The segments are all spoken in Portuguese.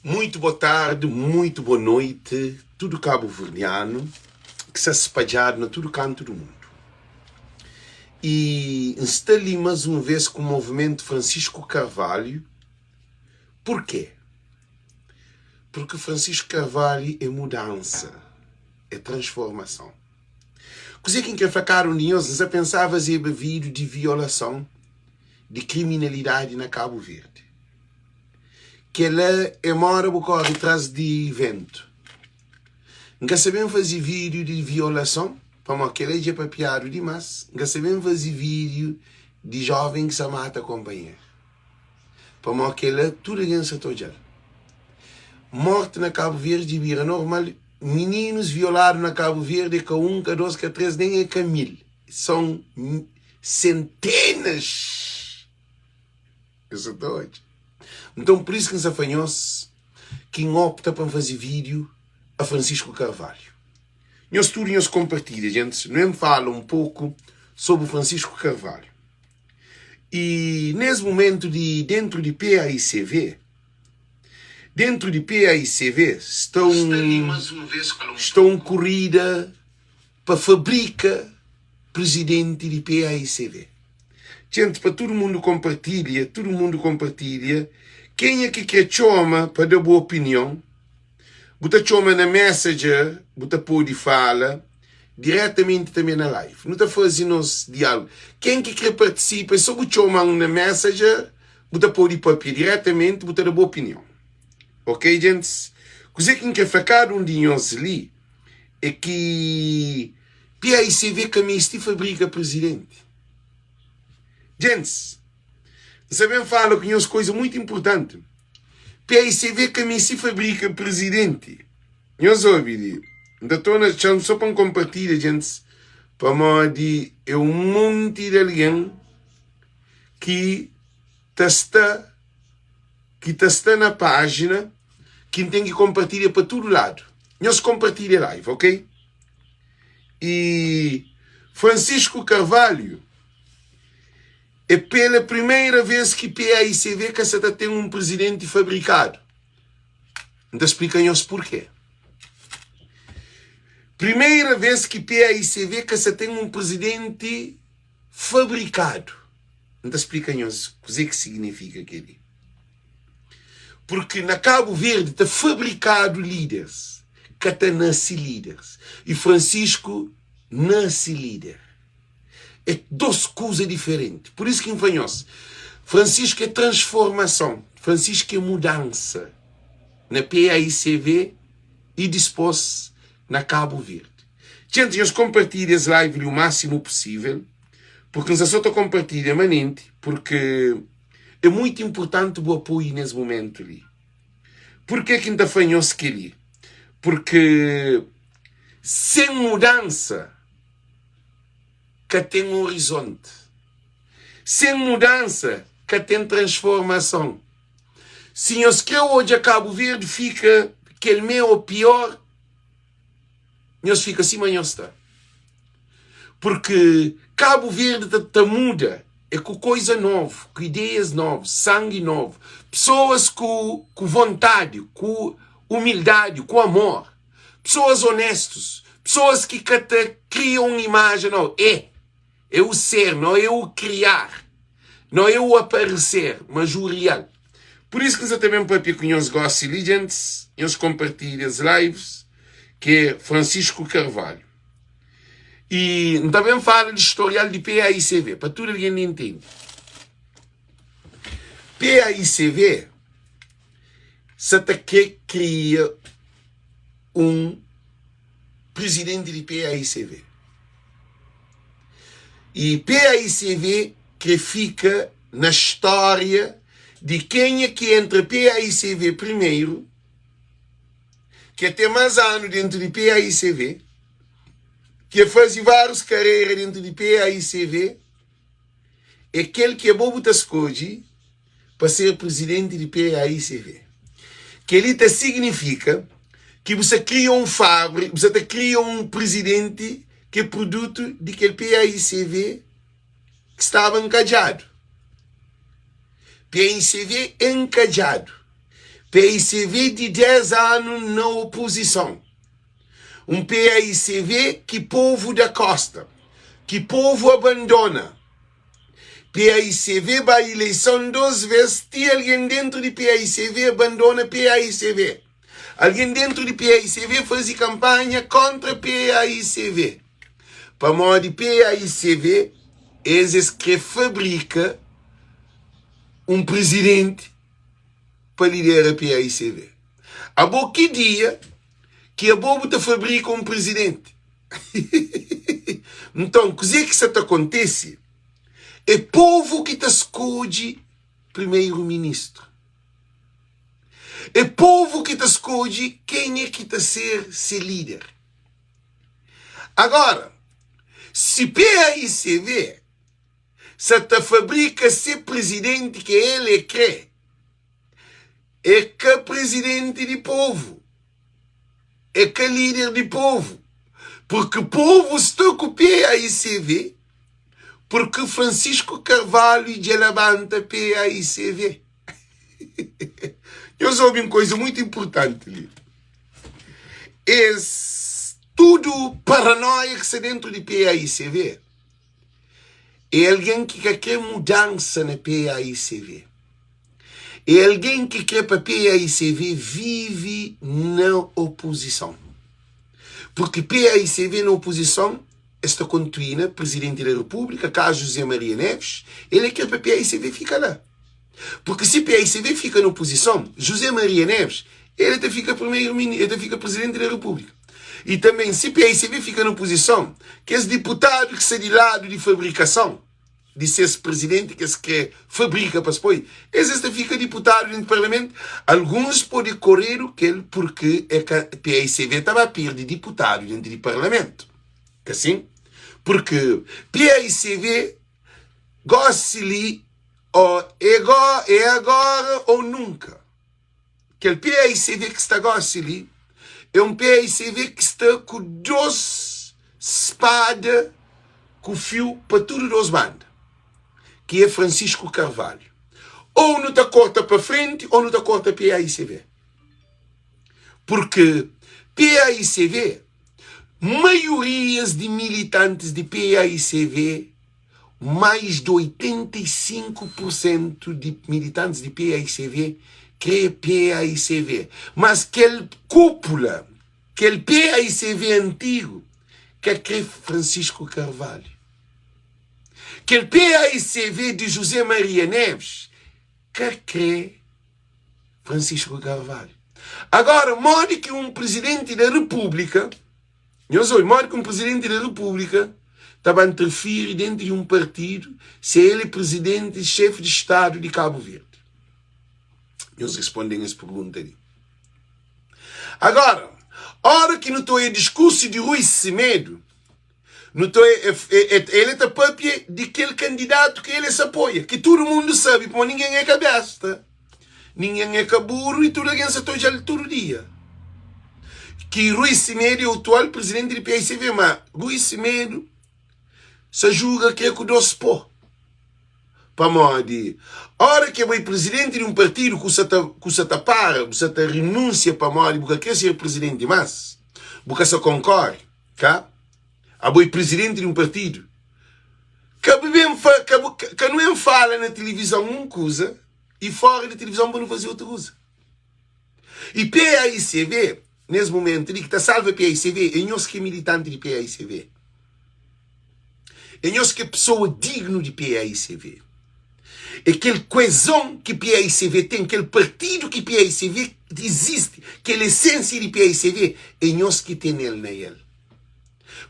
Muito boa tarde, muito boa noite, tudo cabo-verdiano que se espalhado na todo canto do mundo. E está ali mais uma vez com o movimento Francisco Carvalho. Por quê? Porque Francisco Carvalho é mudança, é transformação. Coisa que quer falar um dia, você pensava em vídeo de violação, de criminalidade na Cabo Verde. Que ela é mora por atrás de evento. Nunca sabemos fazer vídeo de violação, para que ela é papiado demais. Nunca sabemos fazer vídeo de jovem que se mata companheiro. Para que ela tudo é se toja. Morte na Cabo Verde vira normal. Meninos violados na Cabo Verde, que um, que dois, que três, nem é que mil. São centenas. Isso é doido. Então, por isso que nos afanhou-se quem opta para fazer vídeo a Francisco Carvalho. Nós tudo nos compartilha, gente. Não me fala um pouco sobre o Francisco Carvalho. E nesse momento dentro de PAICV, estão corrida para fabrica presidente de PAICV. Gente, para todo mundo compartilha. Quem é que quer chama para dar boa opinião? Bota chama na Messenger, bota pode falar diretamente também na live. Não está fazendo diálogo. Quem que quer participar, só bota chama na Messenger, bota pode papel diretamente, bota dar boa opinião. Ok, gente? Coisa que quer falar um dia ali é que PAICV caminha fabrica presidente. Gente, sabem falar que é coisa muito importante. PAICV caminha se fabrica presidente. Nós ouvimos. Então, só para compartilhar, gente, para modo é um monte de alguém que está na página, que tem que compartilhar para todo lado. Nós compartilha live, ok? E Francisco Carvalho é pela primeira vez que PAICV que se tem um presidente fabricado. Então explica-nos porquê. Primeira vez que PAICV que se tem um presidente fabricado. Então explica-nos o que significa aquele. Porque na Cabo Verde está fabricado líderes. Que está nasce líderes. E Francisco nasce líder. É duas coisas diferentes. Por isso que enfim-se. Francisco é transformação. Francisco é mudança. Na PAICV e depois na Cabo Verde. Gente, nós compartilhamos a live o máximo possível. Porque nós só compartilhamos permanente. Porque é muito importante o apoio nesse momento ali. Por que ainda fanhou-se que ali? Porque sem mudança que tem um horizonte. Sem mudança que tem transformação. Se nós que hoje a Cabo Verde fica que ele meio ou pior, nós fica assim, mas nós está. Porque Cabo Verde muda. É com coisa nova, com ideias novas, sangue novo. Pessoas com vontade, com humildade, com amor. Pessoas honestas. Pessoas que criam uma imagem. Não, é o ser, não é o criar. Não é o aparecer, mas o real. Por isso que nós também para que nós gostam de Legends, nós compartilhamos as lives, que é Francisco Carvalho. E também fala de historial de PAICV, para tudo alguém entende. PAICV, se que cria um presidente de PAICV. E PAICV que fica na história de quem é que entra PAICV primeiro, que tem mais anos dentro de PAICV, que faz várias carreiras dentro de PAICV, é aquele que é bom botar escolhe para ser presidente de PAICV. Que ele significa que você cria um fábrica, você cria um presidente que é produto de aquele PAICV que estava encajado. PAICV encajado. PAICV de 10 anos na oposição. Um PAICV que povo da costa, que povo abandona. PAICV vai eleição 2 vezes, tem alguém dentro de PAICV abandona PAICV. Alguém dentro de PAICV faz campanha contra PAICV. Para modo de PAICV, eles que fabrica um presidente para liderar a PAICV. A boa que dia que a bobo te fabrica um presidente. Então, o que isso acontece? É povo que te escolhe primeiro-ministro. É povo que te escolhe quem é que te ser líder. Agora, se PAICV se te fabrica ser presidente que ele quer, é que presidente de povo, é que líder de povo, porque o povo está com PAICV, porque Francisco Carvalho já levanta PAICV. Eu soube uma coisa muito importante ali. É tudo paranoia que está dentro de PAICV. É alguém que quer mudança na PAICV. É alguém que quer para PAICV vive na oposição. Porque PAICV na oposição, esta contuina, presidente da República, caso José Maria Neves, ele quer para PAICV ficar lá. Porque se PAICV fica na oposição, José Maria Neves, ele até fica primeiro-ministro, ele até fica presidente da República. E também, se PAICV fica na oposição, que esse deputado que está de lado de fabricação, de ser esse presidente que fabrica para depois, esse fica deputado dentro do Parlamento, alguns podem correr o que ele, porque é que a PAICV estava a perder deputado dentro do Parlamento. Que assim? Porque PAICV gosta-lhe é agora ou nunca. Aquele PAICV que está gosta-lhe é um PAICV que está com 2 espadas com fio para tudo 2 bandas. Que é Francisco Carvalho. Ou não está corta para frente, ou não está corta PAICV. Porque PAICV, maiorias de militantes de PAICV, mais de 85% de militantes de PAICV crê PAICV. Mas aquele cúpula, aquele PAICV antigo, que crê Francisco Carvalho. Aquele PAICV de José Maria Neves, que crê Francisco Carvalho. Agora, modo que um presidente da República, modo que um presidente da República estava a interferir dentro de um partido, se ele é presidente e chefe de Estado de Cabo Verde. Eles respondem essa pergunta ali. Agora, hora que não estou em discurso de Rui Semedo, ele está próprio daquele candidato que ele se apoia, que todo mundo sabe, porque ninguém é cabeça, ninguém é caburo e tudo alguém se apoia todo dia. Que Rui Semedo é o atual presidente do PAICV, mas Rui Semedo se julga que é com 2 pó. Para modo, hora que é o presidente de um partido que você para, você renuncia para modo, porque quer ser presidente mais, porque você concorre, tá? A boi presidente de um partido que não fala na televisão uma coisa e fora da televisão para não fazer outra coisa. E PAICV, nesse momento, que está salva PAICV, é nós que é militante de PAICV. É nós que é pessoa digna de PAICV. É aquele coesão que PAICV tem, aquele partido que PAICV existe, aquela essência de PAICV, é nós que tem nele.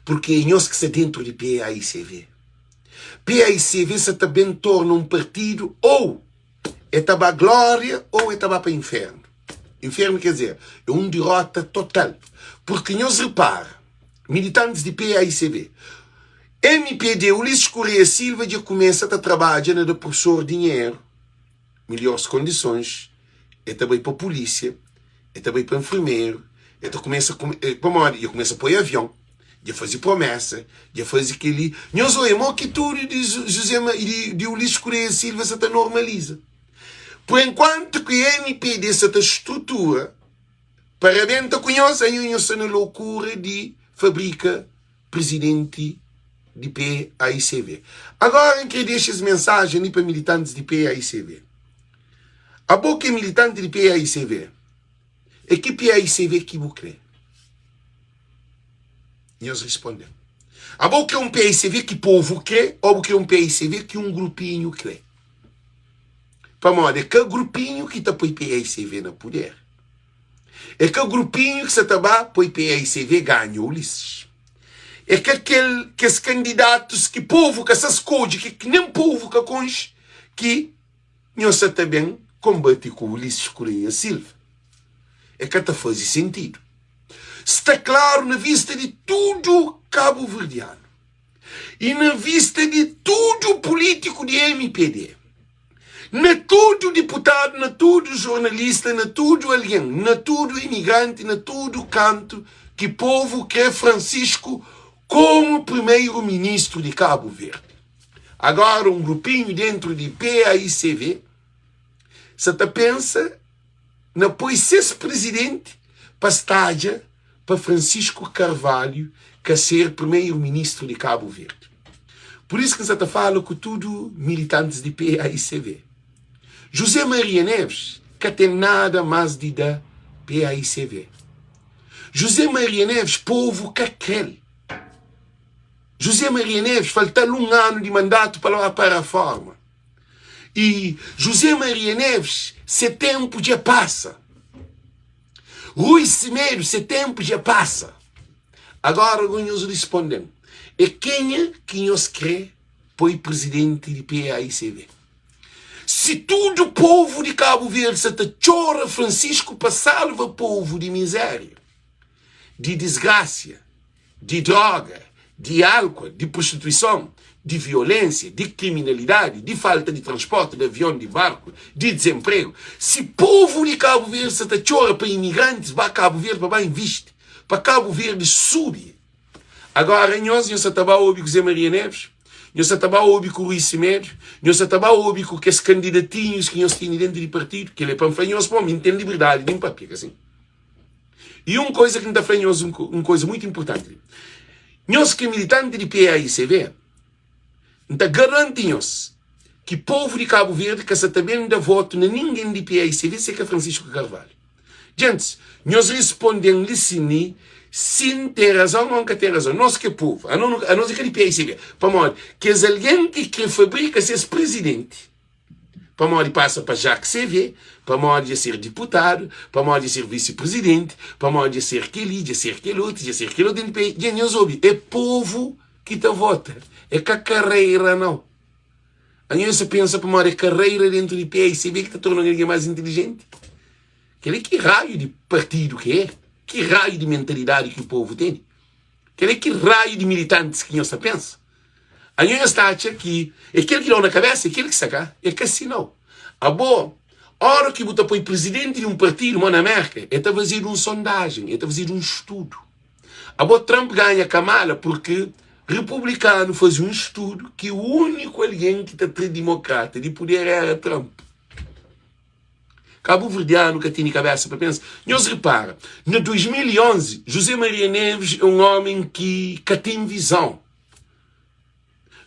Porque é nós que está dentro de PAICV. PAICV se também torna um partido ou é para a glória ou é para o inferno. Inferno quer dizer, é uma derrota total. Porque nós repara, militantes de PAICV, MPD, Ulisses Correia Silva já começa a trabalhar na professor dinheiro, melhores condições, é também para a polícia, é também para enfermeiro, começa a pôr avião, já fazia promessa, já fazia aquele... Nós olhamos que tudo de Ulisses Correia Silva se normaliza. Por enquanto que a MPD se estrutura, para dentro conhece a loucura de fabrica presidente de PAICV. Agora, eu quero deixar essa mensagem para militantes de PAICV. A boca é militante de PAICV. É que PAICV que você crê? E eles respondem. A boca é um PAICV que o povo crê ou que é um PAICV que um grupinho crê? Para modo, é que grupinho que está põe PAICV no poder. É que grupinho que se está põe PAICV ganhou Ulisses. É que aqueles candidatos que povo que essas coisas que nem povo que conche que não se também combate com Ulisses Correia Silva. É que está faz sentido. Está claro na vista de tudo cabo-verdiano e na vista de tudo político de MPD, na tudo deputado, na tudo jornalista, na tudo alien, na tudo imigrante, na tudo canto que povo quer Francisco como primeiro-ministro de Cabo Verde. Agora um grupinho dentro de PAICV se te pensa na pois ser presidente para estádia para Francisco Carvalho que ser primeiro-ministro de Cabo Verde. Por isso que se te fala com tudo militantes de PAICV. José Maria Neves que tem nada mais de da PAICV. José Maria Neves, povo que quer. José Maria Neves, falta-lhe um ano de mandato para a reforma. E José Maria Neves, esse tempo já passa. Rui Cimeiro, esse tempo já passa. Agora, alguns respondem. E quem é que nos crê foi presidente de PAICV? Se todo o povo de Cabo Verde se te chora Francisco para salvar o povo de miséria, de desgraça, de droga, de álcool, de prostituição, de violência, de criminalidade, de falta de transporte de avião, de barco, de desemprego. Se o povo de Cabo Verde se te chora para imigrantes, para Cabo Verde, para bem viste, para Cabo Verde subir. Agora, nós se estava a ouvir com Zé Maria Neves, nós se estava a ouvir com o Rui Cimeiro, nós se estava a ouvir com aqueles candidatinhos que nós tínhamos dentro do partido, que ele é panfanhoso, para mim, tem liberdade, nem papel, assim. E uma coisa que não está fanhoso, uma coisa muito importante. Nós que militantes de PAICV, então garantimos que o povo de Cabo Verde que se também dá voto na ninguém de PAICV, se que é Francisco Carvalho. Gente, nós respondemos assim, sim, tem razão ou não tem razão. Nós que é povo, a nós que é de PAICV, para modo que é alguém que fabrica esse presidente, para modo passa para Jacques CV, para modo de ser deputado, para modo de ser vice-presidente, para modo de ser aquele, de ser aquele outro, de ser aquele outro. É povo que te vota. É que a carreira não. Aí você pensa para modo de carreira dentro de PAICV que te torna alguém mais inteligente. Que raio de partido que é? Que raio de mentalidade que o povo tem? Que raio de militantes que você pensa? Aí você acha que aquele que dá na cabeça, aquele que saca, é que assim não. A boa, a hora que você põe presidente de um partido, na América, é fazer uma sondagem, é fazer um estudo. A boa, Trump ganha Kamala porque republicano faz um estudo que o único alguém que está democrata de poder era Trump. Cabo-verdiano que tem cabeça para pensar. Nós repara, em 2011, José Maria Neves é um homem que tem visão.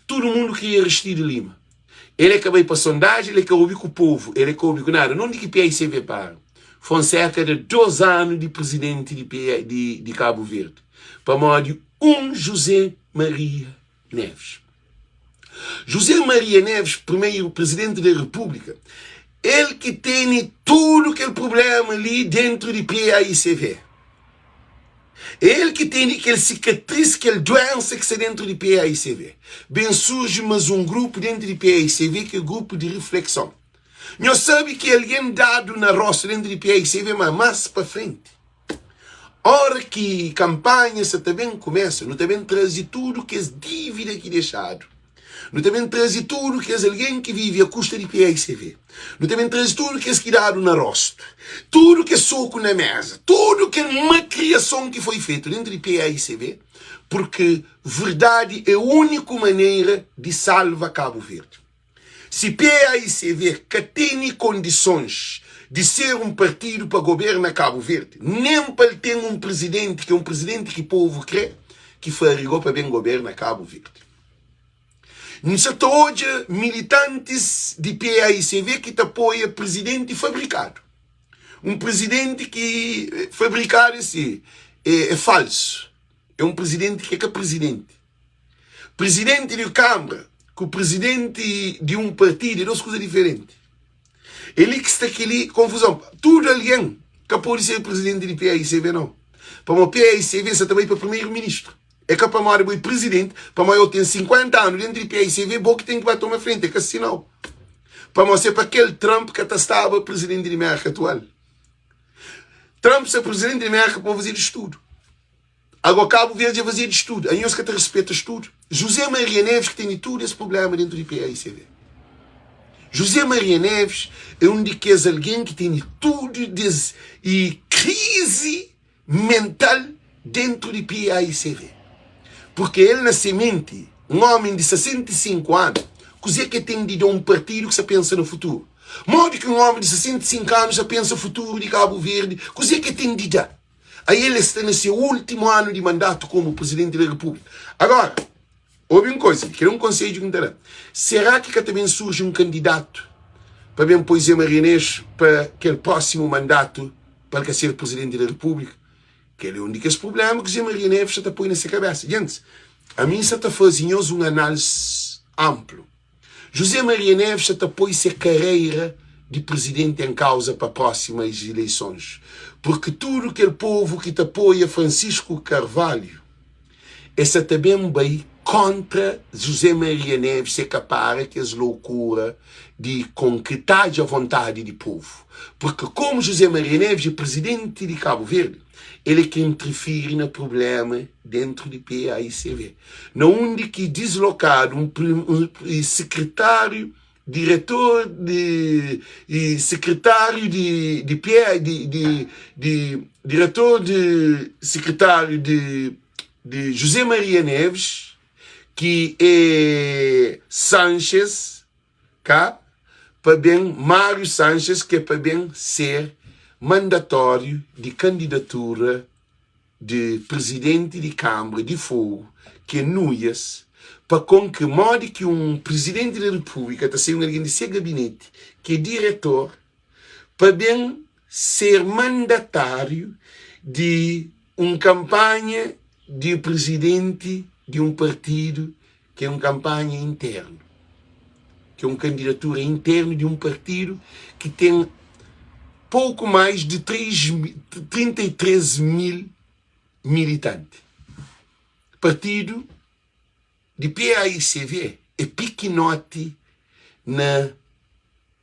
Todo mundo queria Aristides Lima. Ele acabou para a sondagem, ele acabou com o povo, ele acabou com nada. Não digo que PAICV para. Foram cerca de 2 anos de presidente de Cabo Verde. Para modo José Maria Neves. José Maria Neves, primeiro presidente da República, ele que tem tudo aquele problema ali dentro de PAICV. Ele que tem aquele cicatriz, aquela doença que está dentro de PAICV. Bem surge mais um grupo dentro de PAICV que é o grupo de reflexão. Nós sabemos que alguém dado na roça dentro de PAICV, mas mais para frente. Hora que campanha se também começa, não também traz tudo que é dívida que deixado. Não também traz tudo que é alguém que vive à custa de PAICV. Não também traz tudo que é esquidado na rosto. Tudo que é soco na mesa. Tudo que é uma criação que foi feita dentro de PAICV. Porque verdade é a única maneira de salvar Cabo Verde. Se PAICV que tem condições de ser um partido para governar Cabo Verde, nem para ter um presidente que é um presidente que o povo crê que farigou para bem governar Cabo Verde. Não se hoje militantes de PAICV que te apoia presidente fabricado. Um presidente que fabricado é falso. É um presidente que é presidente. Presidente de Câmara com o presidente de um partido é duas coisas diferentes. Ele que está aqui, confusão. Tudo alguém que pode ser presidente de PAICV, não. Para o PAICV, você também para primeiro-ministro. É que para o meu presidente, para o eu tenho 50 anos dentro de PAICV, bom que tem que bater uma frente, é que assim não. Para mostrar para aquele Trump que estava presidente de América atual. Trump ser presidente de América para fazer de estudo. Agora Cabo Verde vai fazer de estudo. Aí os que te respeitam estudo. José Maria Neves que tem todo esse problema dentro de PAICV. José Maria Neves é um daqueles alguém que tem tudo e crise mental dentro de PAICV. Porque ele na semente, um homem de 65 anos, que tem de dar um partido que se pensa no futuro. Modo que um homem de 65 anos já pensa no futuro de Cabo Verde, que tem de dar. Aí ele está no seu último ano de mandato como presidente da República. Agora, houve uma coisa, que é um conselho interessante. Será que também surge um candidato para bem José Maria Neves para aquele próximo mandato para ele ser presidente da República? Que ele é um dos problemas que José Maria Neves está põe nessa cabeça. Gente, a mim está fazendo uma análise ampla. José Maria Neves está põe essa carreira de presidente em causa para próximas eleições. Porque tudo aquele povo que te apoia Francisco Carvalho, essa também vai contra José Maria Neves ser capaz que as loucura de concretar a vontade do povo. Porque como José Maria Neves é presidente de Cabo Verde, ele que interfere no problema dentro de PAICV. Não onde que deslocado um secretário, diretor de secretário de diretor de secretário de José Maria Neves, que é Sanchez, cá, para bem Mário Sanchez, que é para bem ser mandatório de candidatura de presidente de Câmara de Fogo, que é Núñez, para com que modo que um presidente da República está sendo alguém de seu gabinete, que é diretor, para bem ser mandatário de uma campanha de presidente de um partido que é uma campanha interna, que é uma candidatura interna de um partido que tem pouco mais de 33 mil militantes. Partido de PAICV é pequenote na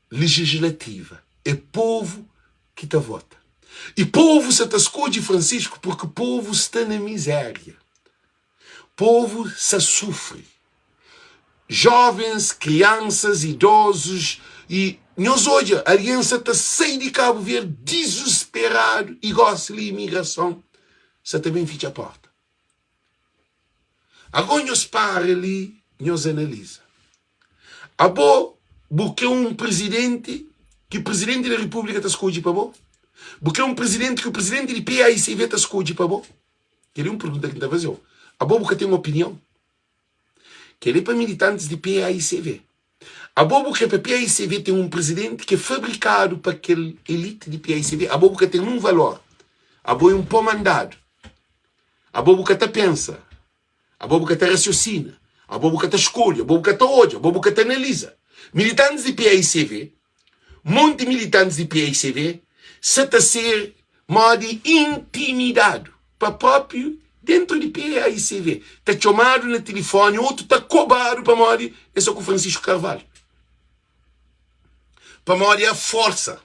legislativa. É povo que te vota. E povo se atascou de Francisco porque povo está na miséria. Povo se sofre. Jovens, crianças, idosos e nós hoje, a aliança está sem de Cabo Verde, desesperado e gosta de imigração. Você também fica a porta. Agora nós para ali, nós analisa. Abo, porque um presidente, que o presidente da República está escolhido para bom? Porque um presidente, que o presidente de PAICV está escolhido para bom? Que ele é uma pergunta que está fazendo. Abo, porque tem uma opinião. Que ele é para militantes de PAICV. A bobo que para PAICV tem um presidente que é fabricado para aquele elite de PAICV. A bobo que tem um valor. A bobo é um pão mandado. A bobo que até pensa. A bobo que até raciocina. A bobo que até escolhe. A bobo que até olha. A bobo que até analisa. Militantes de PAICV, monte de militantes de PAICV, se está a ser modo intimidado para próprio dentro de PAICV. Está chamado no telefone, outro está cobrado para modo. É só com Francisco Carvalho. Para modo é a força.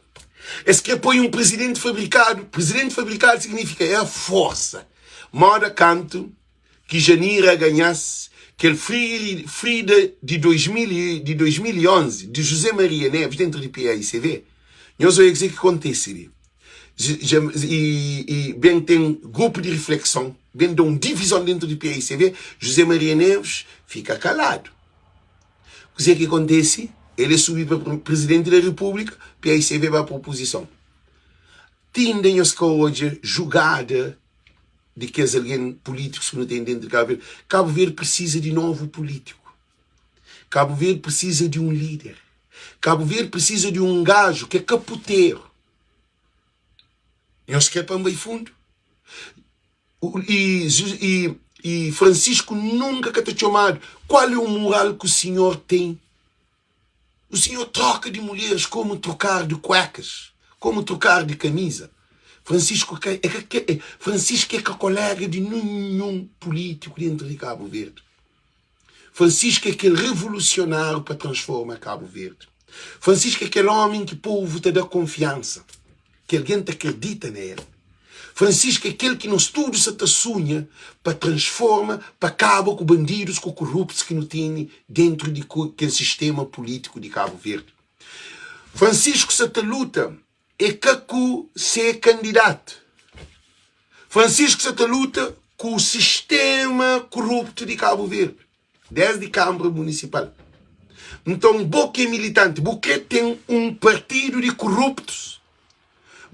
É que põe um presidente fabricado. Presidente fabricado significa é a força. Moda canto que Janira ganhasse aquele Frida de 2011 de José Maria Neves dentro de PAICV. Nós vamos dizer o que acontece. E bem tem grupo de reflexão, bem de uma divisão dentro de PAICV. José Maria Neves fica calado. O que acontece? ele subiu para presidente da República, PAICV vai para a oposição. Tendem as que hoje julgada de que as alguém políticos que não têm dentro de Cabo Verde. Cabo Verde precisa de novo político. Cabo Verde precisa de um líder. Cabo Verde precisa de um gajo que é capoteiro. Nós queremos para bem fundo. E Francisco nunca que te chamado. Qual é o moral que o senhor tem? O senhor troca de mulheres como trocar de cuecas, como trocar de camisa. Francisco é colega de nenhum político dentro de Cabo Verde. Francisco é aquele revolucionário para transformar Cabo Verde. Francisco é aquele homem que o povo te dá confiança, que alguém te acredita nele. Francisco é aquele que nos tudo se te sonha para transformar, para acabar com bandidos, com corruptos que não tem dentro de aquele sistema político de Cabo Verde. Francisco se te luta é que ser candidato. Francisco se te luta com o sistema corrupto de Cabo Verde, desde a Câmara Municipal. Então, Boque é militante, Boque tem um partido de corruptos.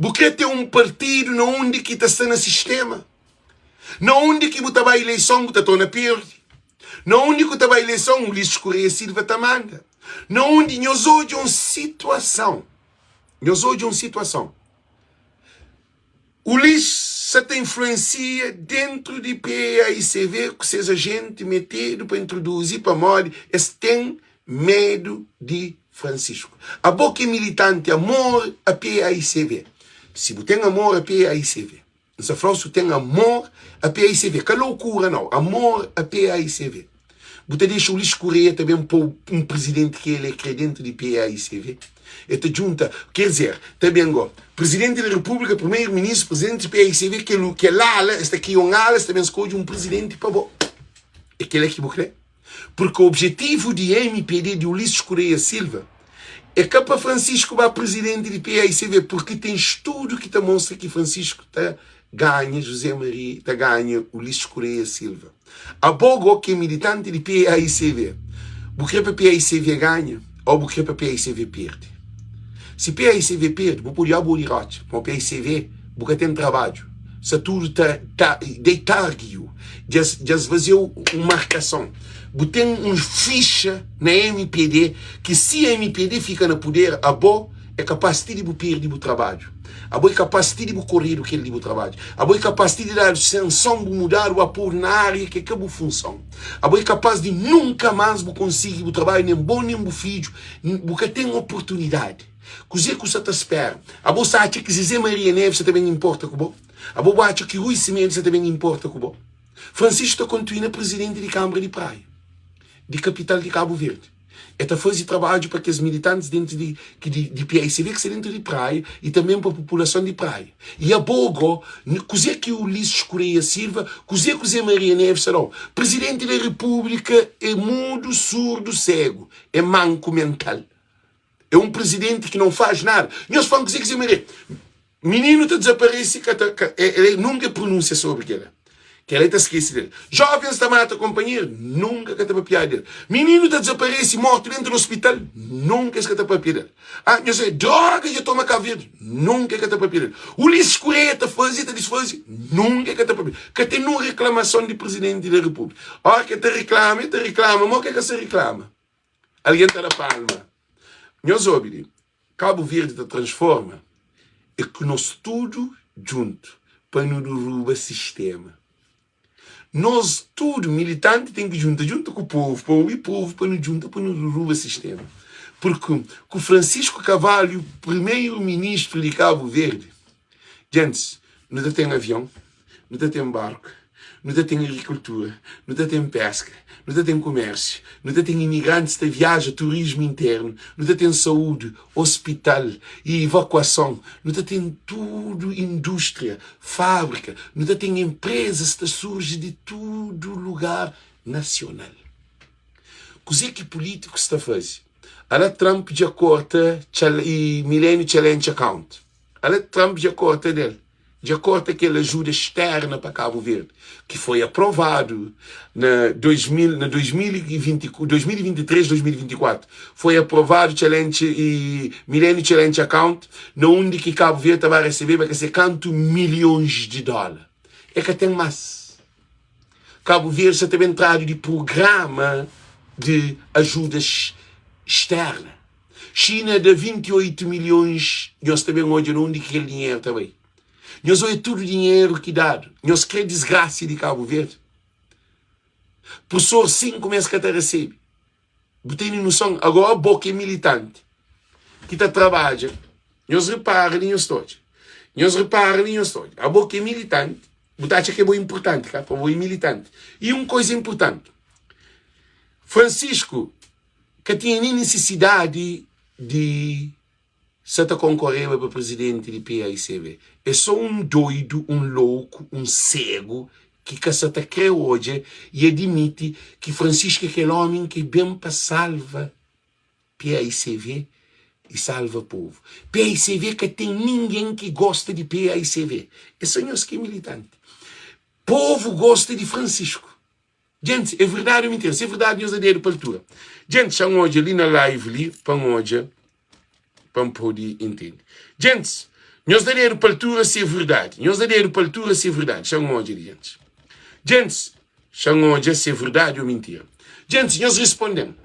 Porque tem um partido na onde que está no sistema. Na onde que está a eleição, que está na perde. Na onde que está a eleição, o Ulisses Correia Silva está manda. Na onde nós hoje uma situação. O Ulisses tem influencia dentro de PAICV, que seja gente metido para introduzir para morte. Eles têm medo de Francisco. A Boca é militante, amor a PAICV. Se você tem amor a PAICV, se você tem amor a PAICV, que loucura não, amor a PAICV. Você deixa o Ulisses Correia também para um presidente que ele é credente de PAICV. E te junta, quer dizer, também o presidente da República, primeiro-ministro, presidente de PAICV, que é lá, está aqui um ala, também escolhe um presidente para bom. E que ele é que você porque o objetivo de MPD de Ulisses Correia Silva é que para Francisco vai presidente de PAICV, porque tem estudo que demonstra que Francisco ganha José Maria, ganha Ulisses Correia Silva. A Bogo, que é militante de PAICV, porque para PAICV ganha ou porque para PAICV perde. Se PAICV perde, vou poder abolir rote, para PAICV, porque tem trabalho. Se tudo está deitar-guio, já fazer uma marcação. Tem uns ficha na MPD que se a MPD fica no poder, a boa é capaz de perder o trabalho. A boa é capaz de correr aquele trabalho. A boa é capaz de dar sanção de mudar o apoio na área que acaba a função. A boa é capaz de nunca mais conseguir o trabalho, nem bom nem bom filho, porque tem oportunidade. Così que você espera. A boa acha que José Maria Neves também importa com o a boa acha que Rui Cimentos também importa com o Francisco continua presidente de Câmara de Praia, de capital de Cabo Verde. Está fazendo trabalho para que os militantes dentro de PAICV que são dentro de praia e também para a população de praia. E a Bogo, così que o Ulisses Correia Silva, così que José Maria Neves serão. Presidente da República é mudo, surdo, cego, é manco mental. É um presidente que não faz nada. Nós falamos que José Maria, menino está desaparecido, ele nunca pronuncia sobre ele. Que ele está esquecido dele. Jovens está mata companheiro, nunca que está para piar dele. Menino está desaparecido, morto dentro do hospital, nunca que está para piar dele. Ah, eu sei, droga, já toma Cabo Verde, nunca que está para piar dele. Ulisses Correia está fazendo, desfazendo, nunca que está para piar dele. Que tem uma reclamação de presidente da República. Ah, que te reclama, mas o que se reclama? Alguém está na palma. Nós ouvimos, Cabo Verde te transforma, é que nós tudo junto, para não derrubar o sistema. Nós, tudo, militante, tem que juntar junto com o povo e povo para nos juntar para nos derrubar o sistema. Porque com Francisco Carvalho, primeiro-ministro de Cabo Verde, gente, não tem avião, não tem barco, não tem agricultura, não tem pesca, não tem comércio, não tem imigrantes de viagem, turismo interno, não tem saúde, hospital e evacuação, não tem tudo, indústria, fábrica, não tem empresas que surgem de todo lugar nacional. Così que político está fazendo? Olha Trump já corta e Millennium Challenge Account. Olha Trump já corta dele. de acordo com aquela ajuda externa para Cabo Verde, que foi aprovado na 2023, 2024, foi aprovado o Challenge e Millennium Challenge Account, no onde que Cabo Verde estava a receber, vai ser quanto milhões de dólares. É que tem mais. Cabo Verde já teve entrado de programa de ajudas externas. China de 28 milhões, nós também hoje não onde que aquele dinheiro também. Nós olhamos todo o dinheiro que dado. Nós queremos desgraça de Cabo Verde. Professor 5 meses que até recebe. Botei noção, agora a boca é militante. Que está trabalhando. Nós reparamos em todos. A boca é militante. Botar que é bom importante, cara, para bom militante. E uma coisa importante. Francisco, que tinha nem necessidade de se concorrer para presidente de PAICV. É só um doido, um louco, um cego que se crê hoje e admite que Francisco é aquele homem que bem para salva PAICV e salva o povo. PAICV que tem ninguém que gosta de PAICV. É só nós que é militante. Povo gosta de Francisco. Gente, é verdade ou mentira? Se é verdade, nós adero para a altura. Gente, já hoje ali na live ali, para hoje, para poder entender. Gente, nós adero para a altura se é verdade. Já hoje ali, gente. Gente, já hoje se é verdade ou mentira. Gente, nós respondemos.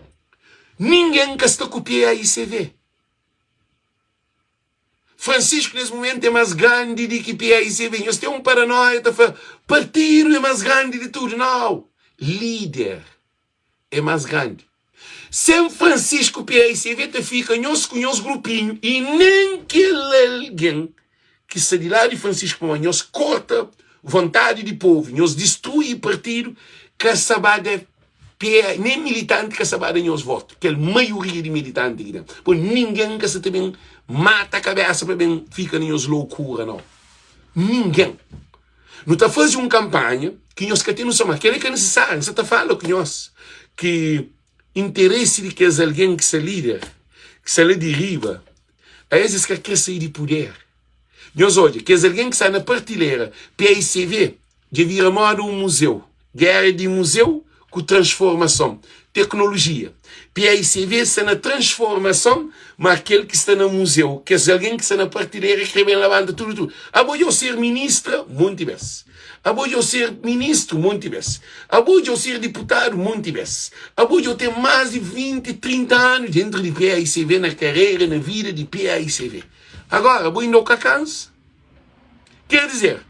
Ninguém que está copiando a ICV. Francisco, nesse momento, é mais grande do que PAICV. Nós temos paranoia, partido é mais grande de tudo. Não. Líder é mais grande. Sem Francisco PAICV, te fica nós com os grupinhos e nem aquele alguém que se de lá de Francisco nós corta vontade de povo, nós destrui o partido que a sabada nem militante que a sabada nós votos, que é a maioria de militantes aqui dentro. Por ninguém que se também mata a cabeça para bem fica nós loucura, não. Ninguém. Não está fazendo uma campanha que nós que temos uma, aquele que é necessário, você está falando que nós, que interesse de que é alguém que se líder, que se lhe deriva, a esses que quer sair de poder. Nós hoje, que é alguém que está na partilheira, PAICV, de vir a modo um museu, guerra de museu com transformação, tecnologia. PAICV está na transformação, mas aquele que está no museu, que é alguém que está na partilheira, que vem lavando tudo. Vou eu ser ministra, muito bem. Vou eu ser ministro, muito bem. Vou eu ser deputado, muito bem. Vou eu ter mais de 20, 30 anos dentro de PAICV, na carreira, na vida de PAICV. Agora, vou indo ao cacanço. Quer dizer,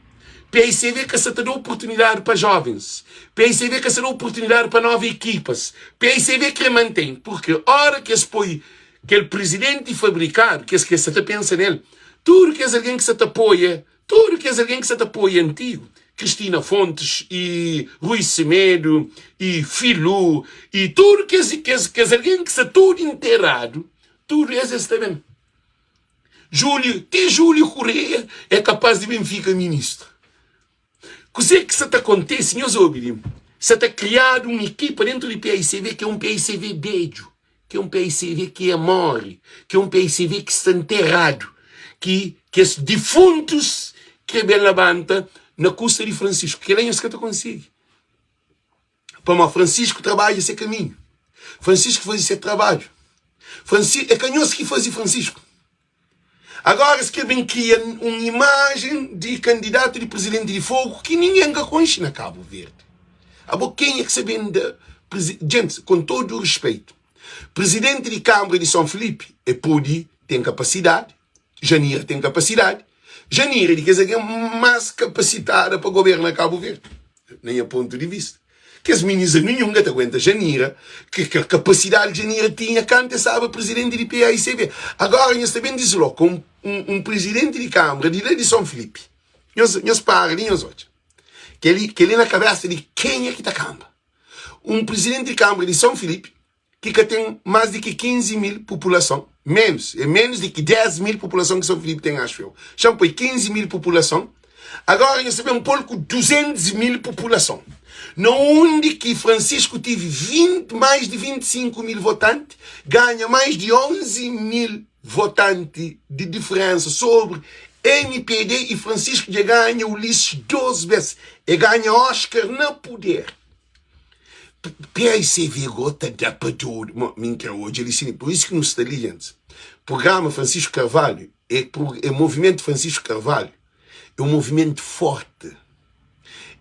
PAICV que se dá oportunidade para jovens. PAICV que se dá oportunidade para novas equipas. PAICV que mantém. Porque a hora que se põe aquele presidente fabricado, que se pensa nele, tudo que é alguém que se te apoia, tudo que é alguém que se te apoia antigo, Cristina Fontes e Rui Semedo e Filho e tudo que é alguém que se tudo inteirado, tudo isso está bem. Júlio Correia é capaz de Benfica ministro. O que se acontece, meus ouvintes? Se está criado uma equipa dentro do PAICV que é um PAICV beijo, que é um PAICV que é morre, que é um PAICV que está enterrado, que os defuntos que bem levanta na custa de Francisco, que é isso que eu consigo. Para Francisco trabalha esse caminho. Francisco faz esse trabalho. É canhoso que faz Francisco. Agora se querem criar uma imagem de candidato de presidente de fogo que ninguém conhece na Cabo Verde. Quem é que se vende? Gente, com todo o respeito, presidente de Câmara de São Felipe é pode, tem capacidade. Janira tem capacidade. Janira é que é mais capacitada para governar Cabo Verde. Nem a ponto de vista. Que as meninas nenhuma te aguenta Janira, que a capacidade que Janira tinha quando estava presidente de PAICV. Agora nós também deslocamos um presidente de Câmara de São Felipe. Nós paramos hoje. Que ele na cabeça de quem é que está Câmara. Um presidente de Câmara de São Felipe que tem mais de 15 mil população. Menos de 10 mil população que São Felipe tem, acho eu. Já foi 15 mil população. Agora nós temos um pouco com 200 mil população. No onde que Francisco teve mais de 25 mil votantes, ganha mais de 11 mil votantes de diferença sobre MPD e Francisco já ganha Ulisses 12 vezes. E ganha Oscar no poder. PAICV gota da pador. Hoje ele por isso que não está ali, gente. Programa Francisco Carvalho é movimento Francisco Carvalho. É um movimento forte.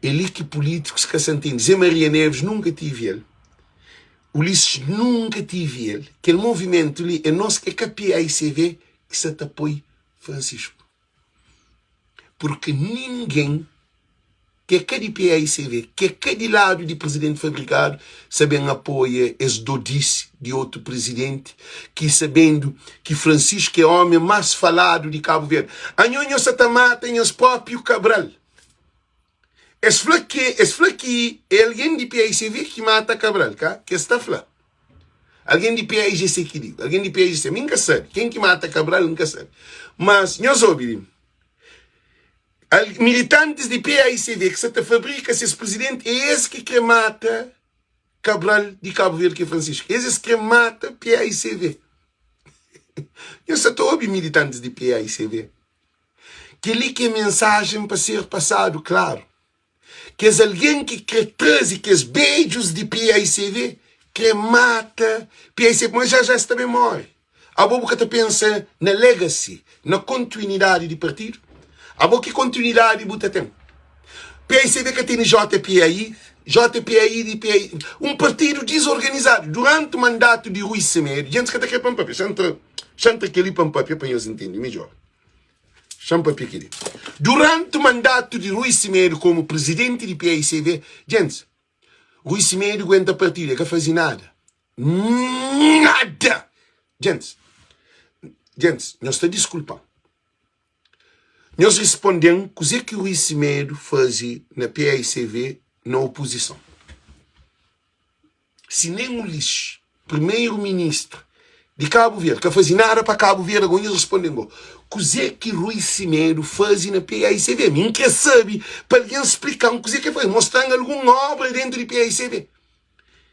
Ele que políticos que Santino. Zé Maria Neves nunca tive ele. Ulisses nunca tive ele. Aquele movimento ali é nosso, é que a PAICV que se apoia Francisco. Porque ninguém que é cada PAICV, que é cada lado de presidente fabricado, sabendo apoia esse dodice de outro presidente, que sabendo que Francisco é o homem mais falado de Cabo Verde. Anhonho Satamá tem os próprios Cabral. Esse flaqui é alguém de PAICV que mata Cabral, cá? Que está falando. Alguém de PAIGC que diz, alguém de PAIGC, nunca sabe. Quem que mata Cabral, nunca sabe. Mas, nós ouvimos. Militantes de PAICV que se fabrica esse presidente é esse que mata Cabral de Cabo Verde, que é Francisco. Esse que mata PAICV. Eu só estou ouvindo militantes de PAICV. Que ali que é mensagem para ser passado, claro. Que é alguém que traz que os beijos de PAICV que mata PAICV, mas já está bem morre. A boca está pensando na legacy, na continuidade de partido. A boa que continuidade buta tem. PAICV que tem JPAI de PAI, um partido desorganizado. Durante o mandato de Rui Semedo, gente que está aqui para um papel, chanta aquele para um papel para eles entenderem melhor. Chama papel aqui. Durante o mandato de Rui Semedo como presidente de PAICV, gente, Rui Semedo aguenta a partida, que faz nada. Nada! Gente, nós estamos desculpando. Nós respondemos o que o Rui Semedo fazia na PAICV na oposição. Se nem o lixo, primeiro-ministro de Cabo Verde, que fazia nada para Cabo Verde, agora nós respondemos o que o Rui Semedo fazia na PAICV. Mim que sabe, para alguém explicar o que faz, mostrando alguma obra dentro de PAICV.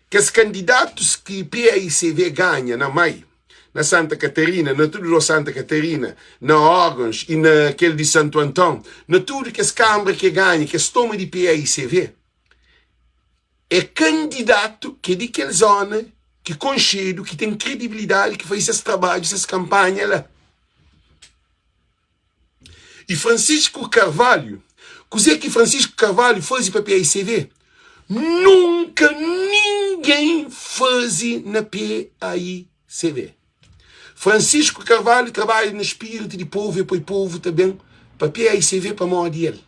Que os candidatos que PAICV ganha na MAI, na Santa Catarina, na tudo de Santa Catarina, na Órgãos e naquele de Santo Antão, na tudo que as câmaras que ganha, que as toma de PAICV, é candidato que é de aquela zona, que conchedo, que tem credibilidade, que faz esses trabalhos, essas campanhas lá. E Francisco Carvalho, o que Francisco Carvalho faz para PAICV? Nunca ninguém faz na PAICV. Francisco Carvalho trabalha no espírito de povo e para o povo também, para PAICV, para a mão dele.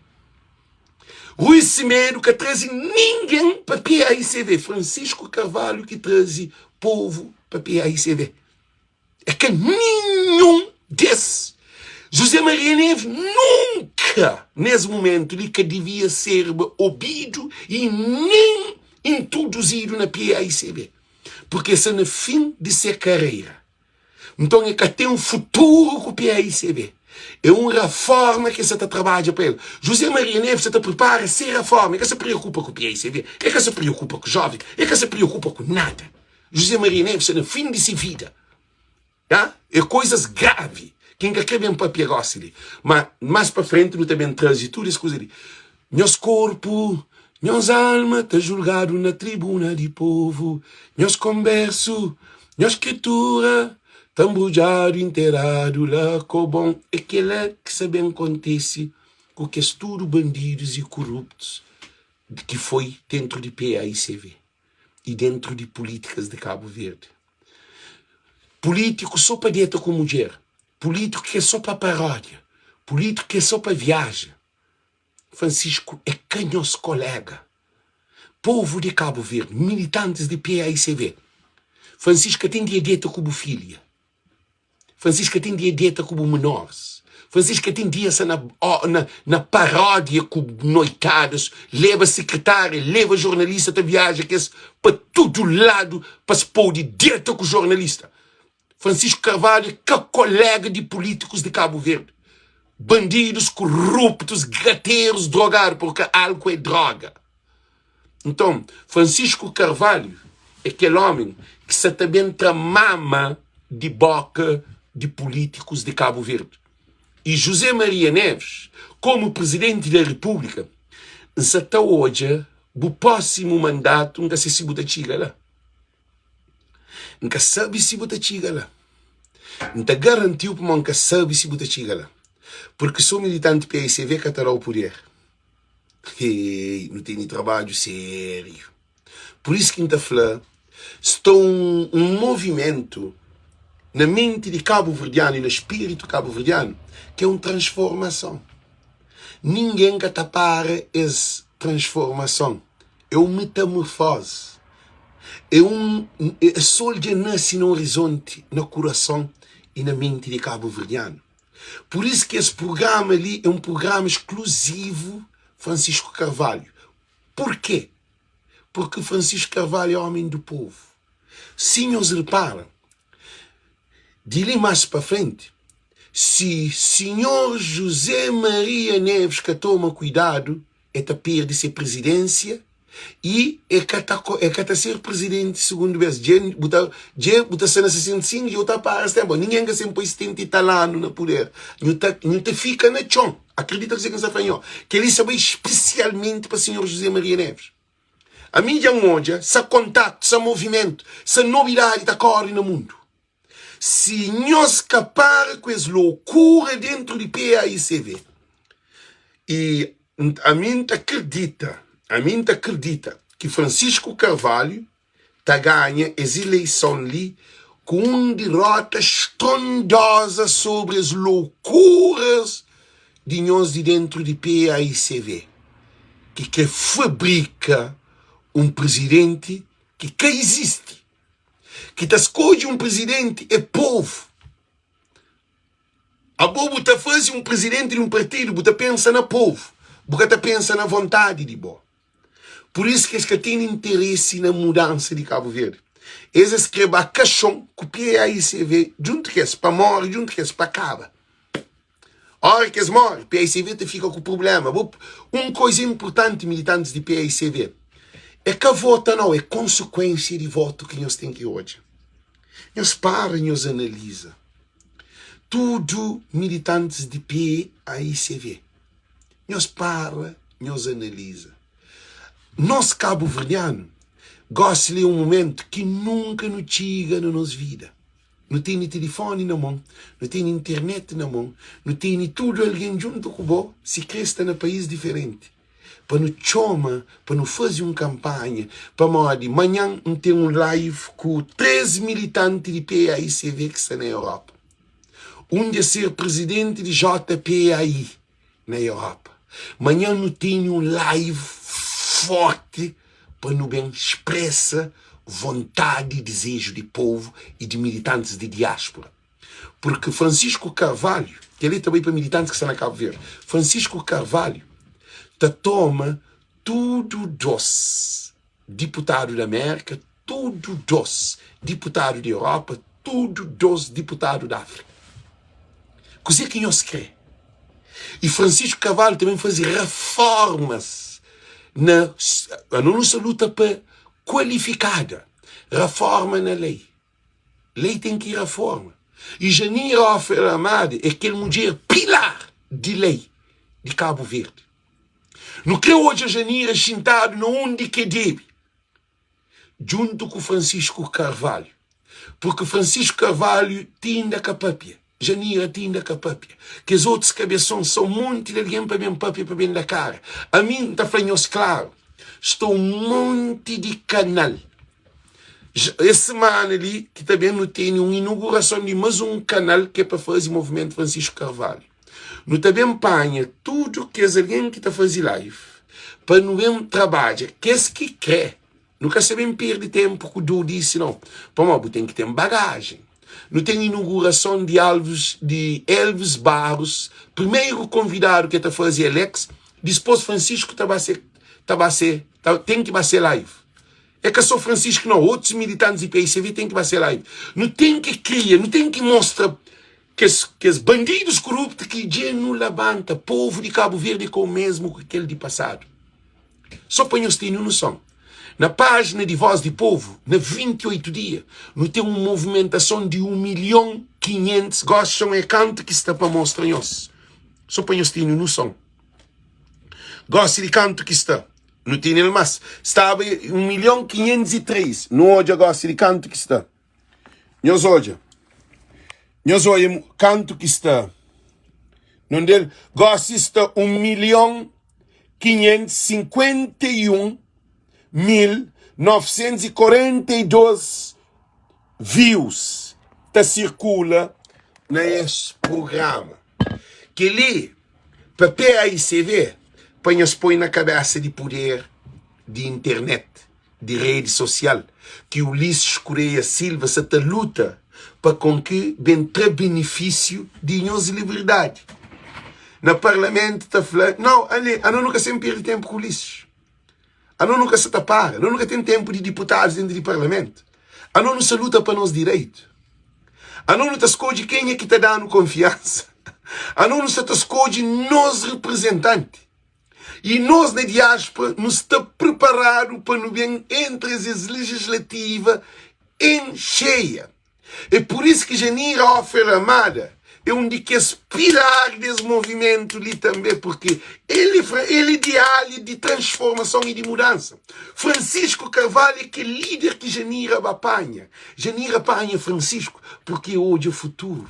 Rui Semedo que traz ninguém para PAICV. Francisco Carvalho que traz povo para PAICV. É que nenhum desses. José Maria Neves nunca, nesse momento, ele que devia ser ouvido e nem introduzido na PAICV. Porque esse é no fim de sua carreira. Então é que tem um futuro com o PAICV. É uma reforma que você está trabalhando para ele. José Maria Neves você está prepara a ser reforma. É que se preocupa com o PAICV. É que se preocupa com o jovem. É que se preocupa com nada. José Maria Neves é no fim de sua vida. Tá? É coisas graves. Quem quer ver um papel ali. Mas mais para frente não também traz tudo isso coisa ali. Meus corpo, minhas alma está julgado na tribuna de povo. Meus converso, minha escritura tambujado, inteirado, lá, cobom. É que é que sabem acontece com que estudo bandidos e corruptos que foi dentro de PAICV e dentro de políticas de Cabo Verde. Político só para dieta com mulher. Político que é só para paródia. Político que é só para viagem. Francisco é canhoso colega. Povo de Cabo Verde, militantes de PAICV. Francisco tem dieta como filha. Francisco tem dieta como menores. Francisco tem dias na paródia com noitados, leva secretária, leva jornalista da viagem, que é para todo lado, para se pôr de dieta com jornalista. Francisco Carvalho, que é colega de políticos de Cabo Verde. Bandidos, corruptos, gateiros, drogados, porque álcool é droga. Então, Francisco Carvalho é aquele homem que se também tramama de boca de políticos de Cabo Verde. e José Maria Neves, como presidente da República, até hoje, o próximo mandato, nunca se bota chiga lá. Nunca sabe se bota chiga lá. Nunca garantiu para nunca sabe se bota chiga lá. Porque sou militante PSV que está o poder. E não tem trabalho sério. Por isso que está falando, está um movimento na mente de cabo-verdiano e no espírito cabo-verdiano, que é uma transformação. Ninguém que para essa transformação. É uma metamorfose. É sol que nasce no horizonte, no coração e na mente de cabo-verdiano. Por isso que esse programa ali é um programa exclusivo Francisco Carvalho. Por quê? Porque Francisco Carvalho é homem do povo. Senhores, reparam, de ali mais para frente, se senhor José Maria Neves que toma cuidado, é a perder ser presidência e é que ser presidente segundo vez. Buta sendo 65 e outra para tempo. Ninguém que sempre 70 talano no poder. Não te fica na chão. Acredita que você está falando. Que ele sabe especialmente para o senhor José Maria Neves. A mídia hoje, esse contato, esse movimento, essa novidade está correndo no mundo. Se nós capar com essa loucura dentro de PAICV, e a mim acredita que Francisco Carvalho ganha essa eleição ali com uma derrota estrondosa sobre as loucuras de nós de dentro de PAICV, que fabrica um presidente que existe, que escolhe um presidente é povo. A bobo está fazendo um presidente de um partido, você pensa na povo, você pensa na vontade de boa. Por isso que tem interesse na mudança de Cabo Verde. Eles escrevem a caixão, copiam aí você vê, junto que é para morrer, junto que é para acabar. A hora que eles morrem, PAICV te fica com problema. Uma coisa importante, militantes de PAICV, é que a voto não é consequência de voto que nós temos aqui hoje. Nós paramos, nós analisamos. Tudo militantes de PAICV. Nós paramos, nós analisamos. Nós, cabo-verdiano, gosta de um momento que nunca nos chega na nossa vida. Não tem telefone na mão, não tem internet na mão, não tem tudo alguém junto com você, se cresce num país diferente. Para nos chamar, para nos fazer uma campanha, para nós, amanhã tem um live com 3 militantes de PAICV que estão na Europa. Um de ser presidente de JPAI na Europa. Amanhã não tem um live forte para nos bem expressa vontade e desejo de povo e de militantes de diáspora. Porque Francisco Carvalho, que ele também para militantes que estão na Cabo Verde, Francisco Carvalho toma tudo dos deputados da América, tudo dos deputados da Europa, tudo dos deputados da África. Coisa que nós queremos. E Francisco Carvalho também faz reformas na nossa luta qualificada. Reforma na lei. Lei tem que ir reforma. E Janira Amado é aquele mulher pilar de lei de Cabo Verde. Não creio hoje a Janira sentado no onde que deve, junto com Francisco Carvalho. Porque Francisco Carvalho tinha a capapia. Janira tinha a capapia. Que os outros cabeções são um monte de alguém para bem papia, para bem da cara. A mim está falando claro. Estou um monte de canal. Essa semana ali, que também não tem uma inauguração de mais um canal que é para fazer o movimento Francisco Carvalho. Não também apanha tudo que é alguém que está fazendo live. Para não ver trabalho. Que é que quer. Nunca sabem perder tempo com o disse, não. Para nós tem que ter bagagem. Não tem inauguração de Elvis Barros. Primeiro convidado que está fazendo Alex. Depois Francisco tem que fazer live. É que só Francisco não. Outros militantes de PAICV tem que fazer live. Não tem que criar, não tem que mostrar que os bandidos corruptos que dia não levanta, povo de Cabo Verde com o mesmo que aquele de passado. Só para nós terem noção. Na página de Voz do Povo, na 28 dias, não tem uma movimentação de 1.500.000. Gostam é canto que está para mostrar nós. Só para nós terem noção. Gosto de canto que está. Não tem mais. Estava 1.503.000. Não hoje gosto de canto que está. Nós hoje. Nós hoje canto que está. Não dele. Gosto está 1.551.942 views. Tá circula nesse programa. Que ali, para PAICV, põe na cabeça de poder de internet, de rede social, que o Ulisses Correia Silva se luta para com que entre benefício de nossa liberdade. No parlamento está falando, não, eu nunca sempre perde tempo com o Ulisses. Eu nunca se tapar, eu nunca tem tempo de deputados dentro do parlamento. Eu não se luta para nos direitos. Eu não te escolhe quem é que está dando confiança. Eu não se escolhe nós representantes. E nós, na diáspora, nos está preparado para não vir entre as legislativas em cheia. É por isso que Janira Ofer Amada é um dos pilares desse movimento ali também, porque ele é ideal de transformação e de mudança. Francisco Carvalho é que é líder que Janira apanha. Janira apanha Francisco, porque hoje é o futuro.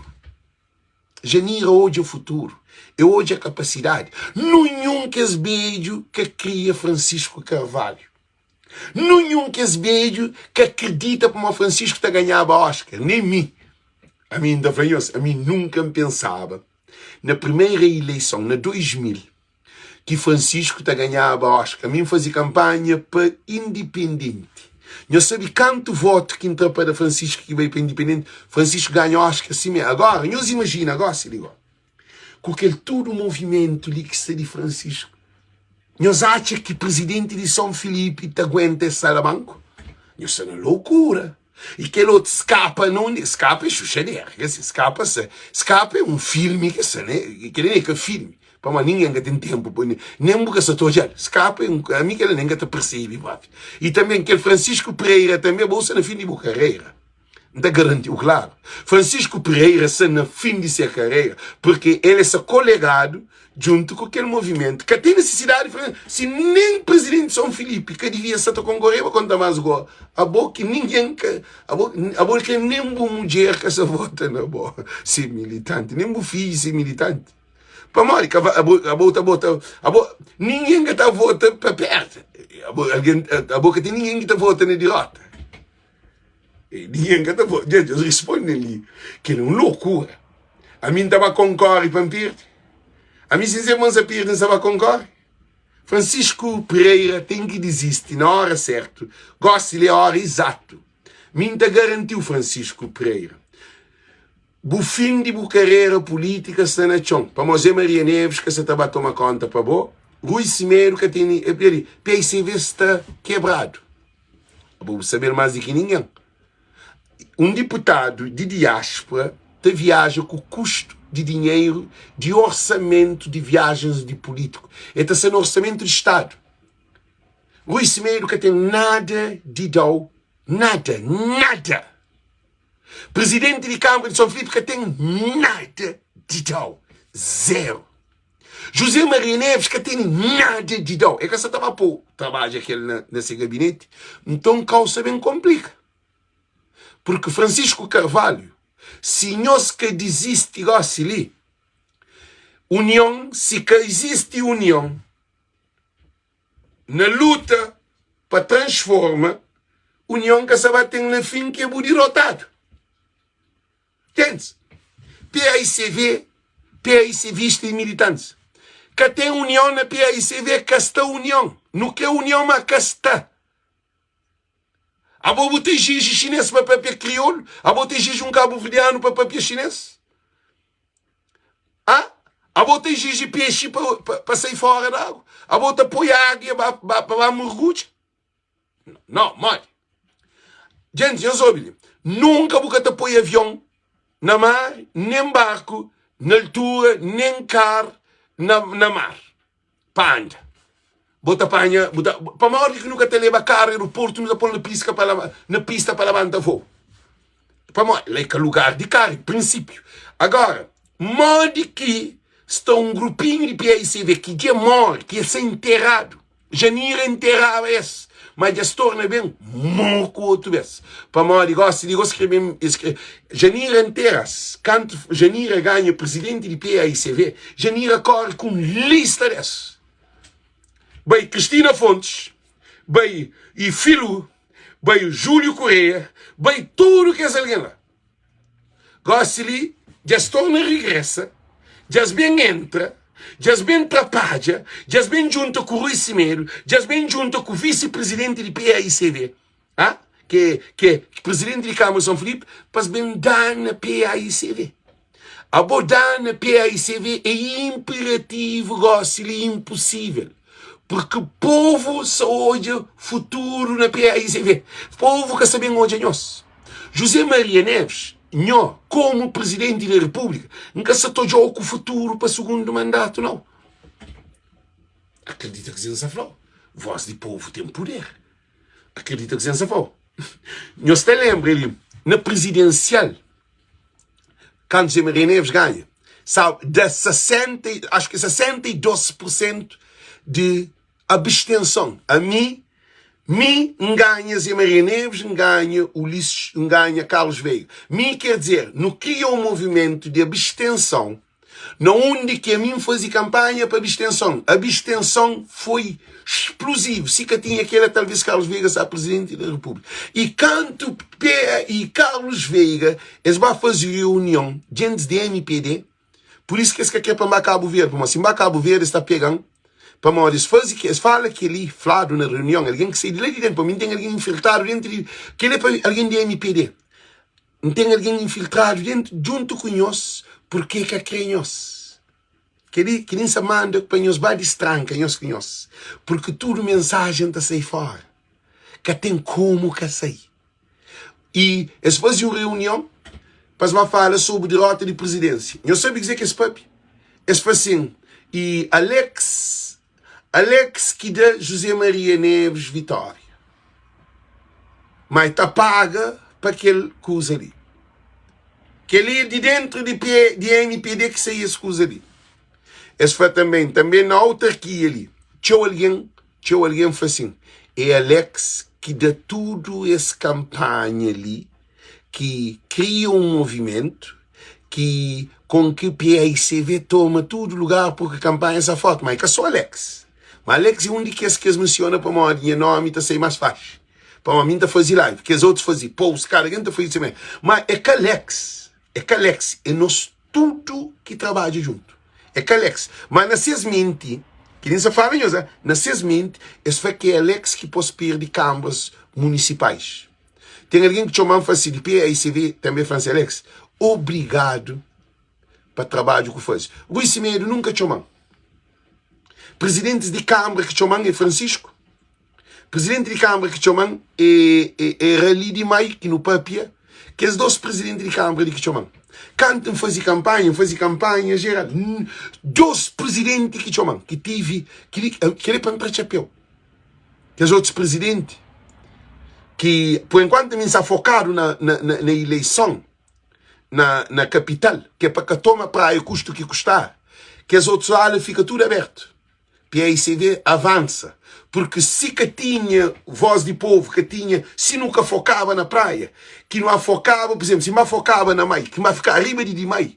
Janira hoje é o futuro. É hoje a capacidade. Nenhum que beijo que cria Francisco Carvalho. Nenhum que beijo que acredita como Francisco está ganhando a Oscar. Nem mim. A mim nunca pensava, na primeira eleição, na 2000, que Francisco está ganhando a Oscar. A mim fazia campanha para independente. Eu sabia quanto voto que entrou para Francisco que veio para independente. Francisco ganhou a Oscar assim mesmo. Agora, nós imagina, agora se ligou. Com aquele todo o movimento ali que está de Francisco. Nós achamos que o presidente de São Felipe te aguenta esse salamanco? Isso é uma loucura. E aquele outro escapa, não escapa é xuxadeira. Escapa é um filme que é, né? Que nem é filme. Para mas ninguém tem tempo. Nem porque se estou já. Escapa é a mim que ele nem te percebe. E também aquele Francisco Pereira também bolsa no fim de sua carreira. Não está garantido, claro. Francisco Pereira está no fim de sua carreira. Porque ele é colegado junto com aquele movimento que tem necessidade de se nem presidente de São Felipe que devia estar concorrendo para contar mais agora a boa que ninguém a boa que nem uma mulher que se vota na boa ser militante nem um filho ser militante para morrer a boa ninguém que está votando para perto a boa que tem ninguém que está votando na derrota ninguém que está votando gente responde ali que é uma loucura a mim estava concorrendo para perder. A mim, sinceramente, a Pires não estava concorrer. Francisco Pereira tem que desistir na hora certa. Gosta-lhe a hora exata. Minta garantiu Francisco Pereira. O fim de carreira política está na chão. Para José Maria Neves, que se estava a tomar conta para boa. Rui Cimeiro, que tem... PICV está quebrado. Vou saber mais do que ninguém. Um deputado de diáspora te viaja com o custo de dinheiro, de orçamento de viagens de político. Está sendo orçamento de Estado. Rui Cimeiro que tem nada de dó, nada. Presidente de Câmara de São Felipe que tem nada de dó, zero. José Maria Neves que tem nada de dó. É que você estava a pôr trabalho aquele nesse gabinete. Então, causa bem complica. Porque Francisco Carvalho, se nós que desiste gosta ali, união, se que existe união, na luta para transformar, união que se vai ter no fim que é o derrotado. Entende? PAICV e militantes. Que tem união na PAICV, que está união. No que é união, mas que está. A vou botar giz chinês para papel crioulo? A vou ter giz cabo-verdiano para papel chinês? A vou ter giz de peixe para sair fora da água? A vou te apoiar água para mergulhar? Não, mãe. Gente, eu soube. Nunca vou te apoiar avião na mar, nem barco, na altura, nem carro, na mar. Para andar. Bota apanha, para maior que nunca te leva carro, aeroporto, nunca põe na pista para levantar voo. Para maior, é que lugar de carro, princípio. Agora, modo que está um grupinho de PICV que já morre, que é ser enterrado. Já nem enterrava esse, mas já se torna bem morto com outro vez. Para maior, gosta de escrever, Janira enterras, quando Janira ganha presidente de PICV, Janira corre com lista desse. Bem, Cristina Fontes, bem, e Filho, bem, Júlio Correia, bem, tudo que é alguém lá. Gosta-lhe, já se torna regressa, já se bem entra, já se bem atrapalha, já se bem junta com o Rui Cimeiro, já se bem junta com o vice-presidente de PAICV, que é presidente de Câmara de São Filipe, para se bem dar na PAICV. Abordar na PAICV é imperativo, gosta-lhe, impossível. Porque o povo só hoje futuro na PAICV. O povo que sabe hoje é nós. José Maria Neves, nós, como presidente da República, nunca se tojou com o futuro para o segundo mandato, não. Acredita que Zenza falou. Voz de povo tem poder. Acredita que Zenza falou. Nós te lembra ali, na presidencial, quando José Maria Neves ganha, sabe, acho que 62% de abstenção. A mim ganha Zé Maria Neves, ganha Ulisses, ganha Carlos Veiga. Mim quer dizer, não cria um movimento de abstenção, não onde que a mim fazia campanha para abstenção. A abstenção foi explosivo. Se que tinha aquela, talvez Carlos Veiga seja presidente da República. E quando e Carlos Veiga, eles vão fazer reunião diante de MPD, por isso que eles querem para Cabo Verde, mas se Cabo Verde está pegando, para mim, eles falam que ali, falado na reunião, alguém que sai de lá de dentro, para mim tem alguém infiltrado dentro de... Que ele é para alguém de MPD. Não tem alguém infiltrado dentro, junto com nós, porque que quer nós. Que nem se manda para nós, vai destranca nós com nós. Porque tudo mensagem está sair fora. Que tem como que sair. E eles fazem uma reunião, para falar sobre derrota de presidência. Eu sei dizer que esse papi, eles fazem assim, e Alex que dá José Maria Neves vitória. Mas está paga para aquele coisa ali. Que ali de dentro de MPD que saía essa coisa ali. Esse foi também na autarquia ali. Tinha alguém foi assim. É Alex que dá tudo essa campanha ali, que cria um movimento, que com que o PAICV toma todo lugar porque a campanha é forte. Mas é só Alex. Mas Alex é um de que eles mencionam para uma hora, nome está ser mais fácil. Para uma minha fazer live, porque os outros faziam post, cara, a gente fazia também. Mas é que Alex, é nós tudo que trabalha junto. É que Alex. Mas nas mente, que nem se fala, nas mente, esse foi que é Alex que pode perder câmaras municipais. Tem alguém que chama assim de PAICV, também fala assim, Alex, obrigado para o trabalho que faz. Rui Cimeiro nunca chamou. Presidente de Câmara que chamam é Francisco. Presidente de Câmara que chamam é Rali de Mai, que no papia, que os dois presidentes de Câmara que chamam. Quando fazia campanha geral, dois presidentes que chamam, que tive, que ele para chapéu. Que os outros presidentes, que por enquanto me está focado na eleição, na capital, que é para que toma praia custo que custar, que as outras áreas fica tudo aberto. PAICV avança, porque se que tinha voz de povo, que tinha, se nunca focava na praia, que não focava, por exemplo, se não focava na Mai, que não ficar arriba de Mai,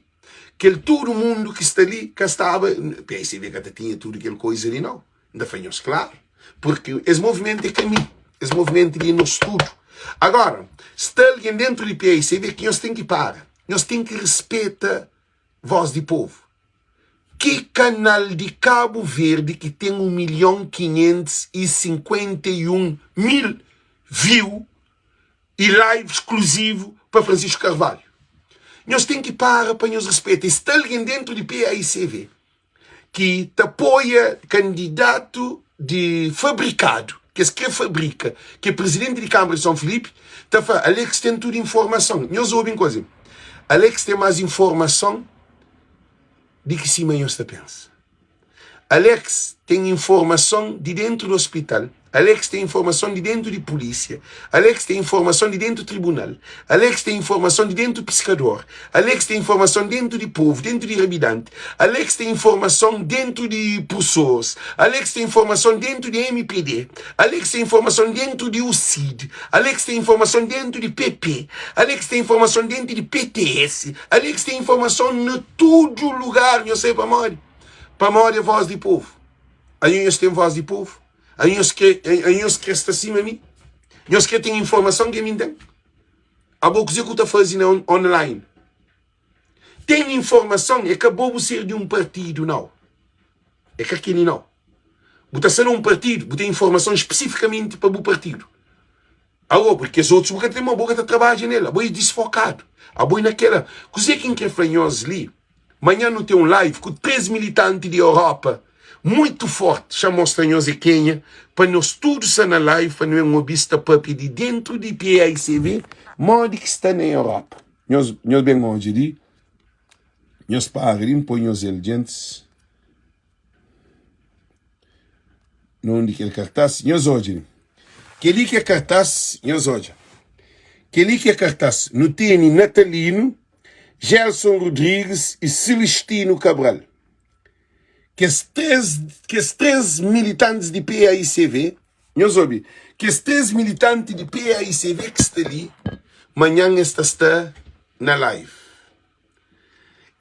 que todo mundo que está ali, que estava, PAICV que até tinha tudo aquela coisa ali, não, ainda foi nós, claro, porque esse movimento é caminho, esse movimento é no estudo. Agora, se está alguém dentro de PAICV, que nós temos que parar, nós temos que respeitar voz de povo. Que canal de Cabo Verde que tem 1.551.000 views e live exclusivo para Francisco Carvalho. Nós temos que parar para nos respeitar. Se está alguém dentro de PAICV que te apoia candidato de fabricado, que é que fabrica, que é presidente de Câmara de São Filipe, tá falando, Alex tem tudo informação. Nós ouvimos coisa. Alex tem mais informação de que cima nós pensa. Alex tem informação de dentro do hospital. Alex tem informação de dentro de polícia. Alex tem informação de dentro do tribunal. Alex tem informação de dentro do pescador. Alex tem informação dentro de povo, dentro de habitante. Alex tem informação dentro de professores. Alex tem informação dentro de MPD. Alex tem informação dentro de UCID. Alex tem informação dentro de PP. Alex tem informação dentro de PTS. Alex tem informação em todo lugar. Eu sei para morrer. Para morrer é voz de povo. Aí nós temos voz de povo. Aí nós que está acima de mim. Nós que tem informação que me tem. A boa coisa que eu estou fazendo online. Tem informação, é que acabou de ser de um partido, não. É que aquele não. Você está sendo um partido, você tem informação especificamente para o partido. Agora, porque os outros têm uma boca de trabalho nela. A boa é desfocado. A boa é naquela. Você quem quer fanhoso ali? Amanhã não tem um live com 3 militantes de Europa. Muito forte, chamou-se fanhoso e Quênia, para nós todos na live, para não vista papi de dentro de PAICV, modo que está na Europa. Nós bem onde ali, nós parim, põe os elegentes, onde que é cartaz, nós hoje. Que ali que é cartaz, nós hoje. Que ali que é cartaz, no tem Natalino, Gelson Rodrigues e Celestino Cabral. Que os três militantes de PAICV, nós ouvi, que os 3 militantes de PAICV que estão ali, amanhã está na live.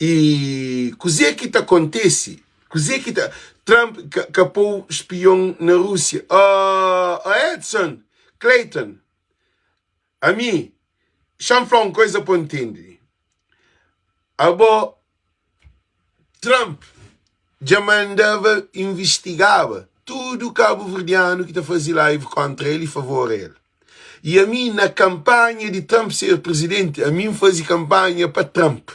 E coisa que acontece, coisa que Trump capou espião na Rússia. Edson, Clayton, a mim, chanflou uma coisa para entender. Trump já mandava, investigava tudo o cabo-verdiano que está fazendo live contra ele e favor a ele. E a mim, na campanha de Trump ser presidente, a mim fazia campanha para Trump.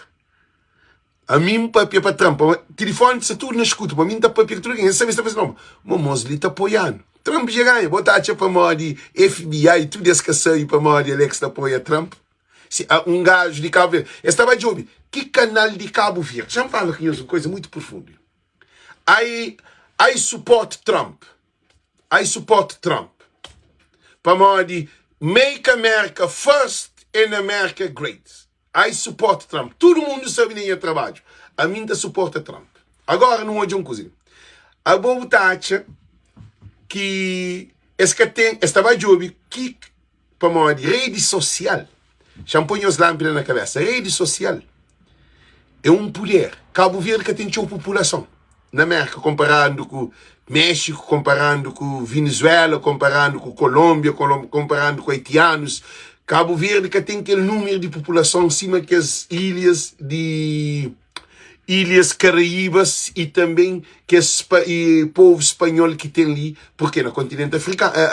A mim, papia para Trump. O telefone está tudo na escuta. Para mim, está papia tudo. Você sabe o que está fazendo? Mas Mosley está apoiando. Trump já ganha. Botar a para morrer FBI, tudo esse que saiu para morrer, Alex está apoiando Trump. Se um gajo de Cabo Verde. Eu estava de ouvir. Que canal de Cabo Verde? Já me fala aqui uma coisa muito profunda. I support Trump. I support Trump. Para morrer, make America first and America great. I support Trump. Todo mundo sabe nem o trabalho. A minha suporta Trump. Agora não hoje um cozinho. A boa taxa que estava de ouvir que para morrer rede social. Champanhe os lâmpadas na cabeça. Rede social é um poder. Cabo Verde que tem uma população. Na América, comparando com México, comparando com Venezuela, comparando com Colômbia, comparando com haitianos. Cabo Verde que tem aquele número de população acima que as ilhas Caraíbas e também que o povo espanhol que tem ali, porque no continente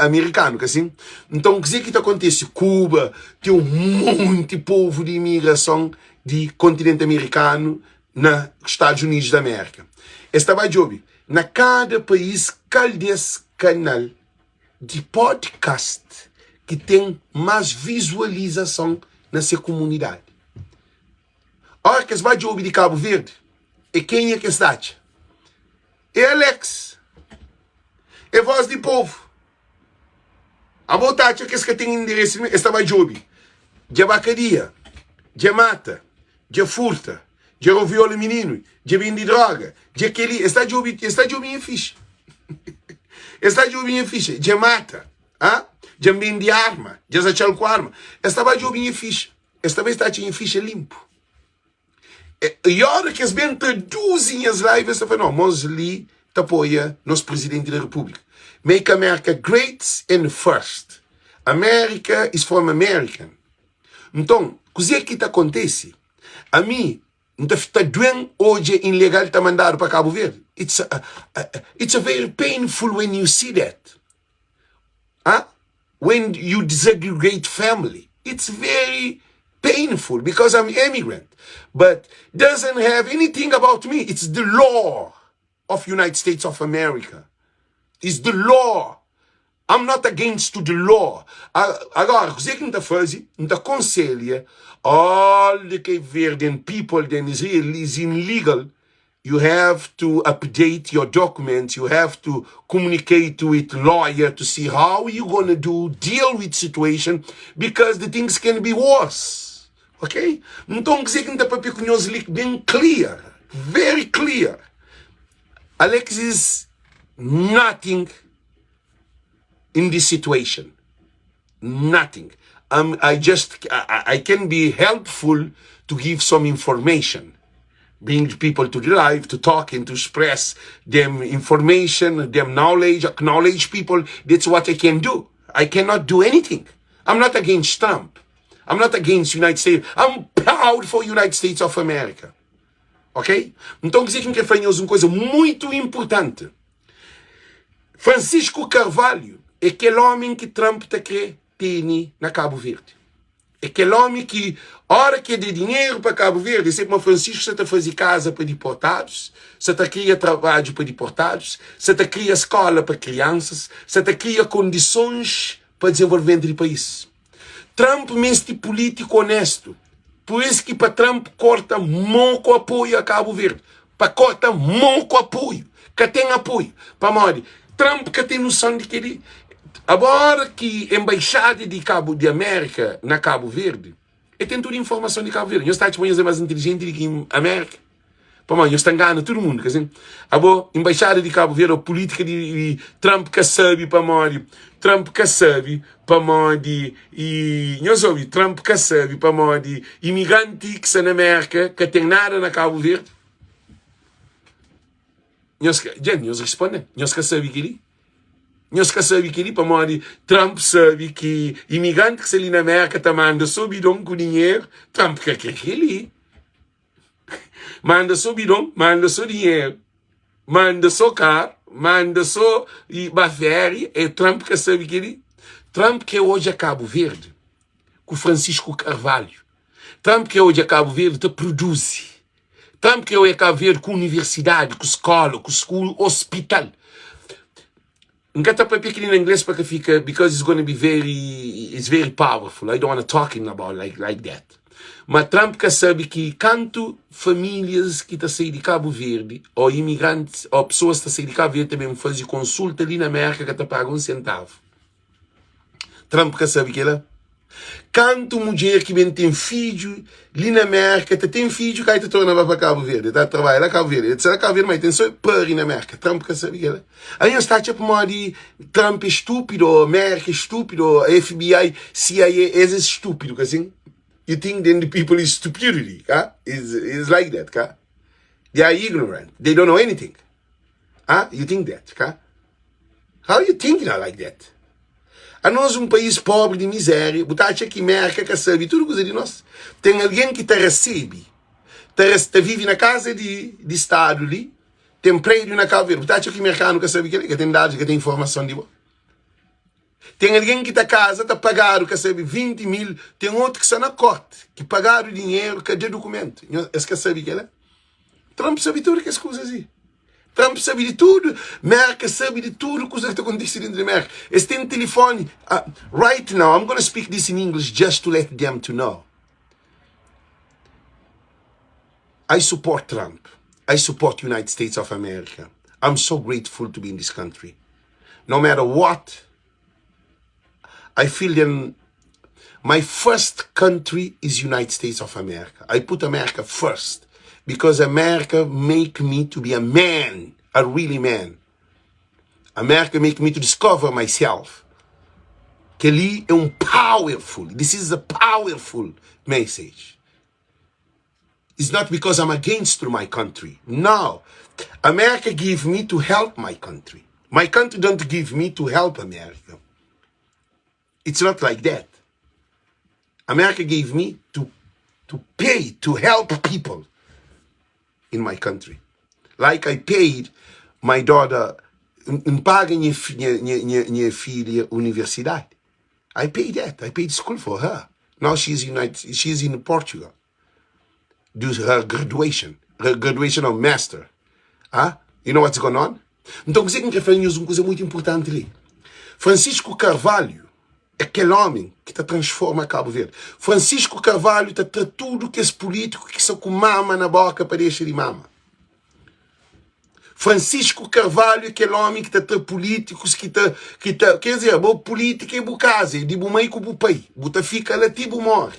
americano, que assim. Então, o que acontece? Cuba tem um monte de povo de imigração de continente americano nos Estados Unidos da América. Estava de ouvir, na cada país, cada canal de podcast que tem mais visualização nessa comunidade. A hora que você vai de ouvir de Cabo Verde, e quem é que está? É Alex. É voz de povo. A vontade que você tem endereço, estava de ouvir. De abacaria, de mata, de furta, de roviola menino, de vende droga, de aquele, está de ouvir em ficha. Está de ouvir em ficha, de mata, de vende arma, de achar com arma. Estava de ouvir em ficha. Esta vez está em ficha limpo. E a hora que as bem traduzem as lives, eu falo, não, Mosley te apoia nosso presidente da República. Make America great and first. America is from American. Então, o que acontece? A mim, não está doendo hoje ilegal está mandado para Cabo Verde. It's a very painful when you see that. When you disaggregate family. It's very painful because I'm immigrant. But doesn't have anything about me. It's the law of United States of America. It's the law. I'm not against the law. Agora, o que está fazendo? Não aconselha all the Cape Verdean people, the Israelis illegal, you have to update your documents, you have to communicate with lawyer to see how you're going to deal with situation, because the things can be worse. Okay? Então, quer dizer que não está para bem clear, very clear. Alex is nothing in this situation. Nothing. I can be helpful to give some information. Bring people to the live, to talk and to express them information, them knowledge, acknowledge people. That's what I can do. I cannot do anything. I'm not against Trump. I'm not against United States. I'm proud for United States of America. Ok? Então, quer dizer que fazer uma coisa muito importante. Francisco Carvalho é aquele homem que Trump está querendo ter na Cabo Verde. É aquele homem que, hora que é de dinheiro para Cabo Verde, sempre uma Francisco, você está fazendo casa para deportados, você está criando trabalho para deportados, você está criando escola para crianças, você está criando condições para desenvolvimento do país. Trump é este político honesto. Por isso que para Trump corta muito apoio a Cabo Verde. Para corta muito apoio. Que tem apoio. Para morrer. Trump que tem noção de que ele... Agora que a embaixada de América na Cabo Verde, ele tem toda a informação de Cabo Verde. Eu estou a mais inteligente do que a América. Para morrer, eu estou enganando todo mundo. Assim. Agora, a embaixada de Cabo Verde, a política de Trump que sabe para morrer. Trump que sabe para morrer. E eu soube, Trump que sabe para morrer. Imigrante que está na América, que tem nada na Cabo Verde. Gente, nós respondemos. Nós que sabe que ele. Nós que sabe que ele para morrer. Trump sabe que imigrante que está ali na América está mandando subidão com dinheiro. Trump que quer ele. Manda só bidão, manda só dinheiro, manda só carro, manda só bafere. É Trump que sabe que ele. Trump que hoje a Cabo Verde, com Francisco Carvalho. Trump que hoje a Cabo Verde te produz. Trump que hoje a Cabo Verde com universidade, com escola, com school, hospital. Nunca está para pequeno em inglês para que fica, because it's going to be very powerful. I don't want to talk about like that. Mas Trump que sabe que quanto famílias que estão saindo de Cabo Verde, ou imigrantes, ou pessoas que estão saindo de Cabo Verde também fazem consulta ali na América que te pagam 1 centavo. Trump que sabe que ela. Quanto mulher que vem tem filho ali na América, tem filho que aí te torna para Cabo Verde, está a trabalhar lá Cabo Verde, está Cabo Verde, mas tem só pari na América. Trump que sabe que ela. Aí está tipo uma de Trump é estúpido, América é estúpido, FBI, CIA é estúpido, assim. You think then the people is stupidity, is like that, They are ignorant. They don't know anything. You think that, How you think like that? A nós país pobre de miséria, botar aqui América que sabe tudo coisa de nós. Tem alguém que te recebe, te vive na casa de Estado ali, tem prédio na Cabo Verde, botar aqui americano que sabe que tem dados, que tem informação de boa. Tem alguém que está casa, está pagado, que recebe 20 mil. Tem outro que está na corte, que pagaram dinheiro, cadê documento? Esse que sabe que é? Trump sabe tudo que as coisas assim. Trump sabe de tudo. América sabe de tudo que está acontecendo na América. Eles têm telefone. Right now, I'm going to speak this in English just to let them to know. I support Trump. I support United States of America. I'm so grateful to be in this country. No matter what, I feel that my first country is United States of America. I put America first because America make me to be a man, a really man. America make me to discover myself. Que ali é powerful. This is a powerful message. It's not because I'm against my country. No. America give me to help my country. My country don't give me to help America. It's not like that. America gave me to pay, to help people in my country. Like I paid my daughter, paga minha filha universidade. I paid that. I paid school for her. Now she's in Portugal. Do her graduation of master. You know what's going on? Então, você que faz uma coisa muito importante ali. Francisco Carvalho, aquele homem que transforma Cabo Verde. Francisco Carvalho está tudo que esse político que só com mama na boca para deixar de mama. Francisco Carvalho, aquele homem que está políticos, quer dizer, boa política é boa casa, e de boa mãe com o pai, bota fica lá, tipo morre.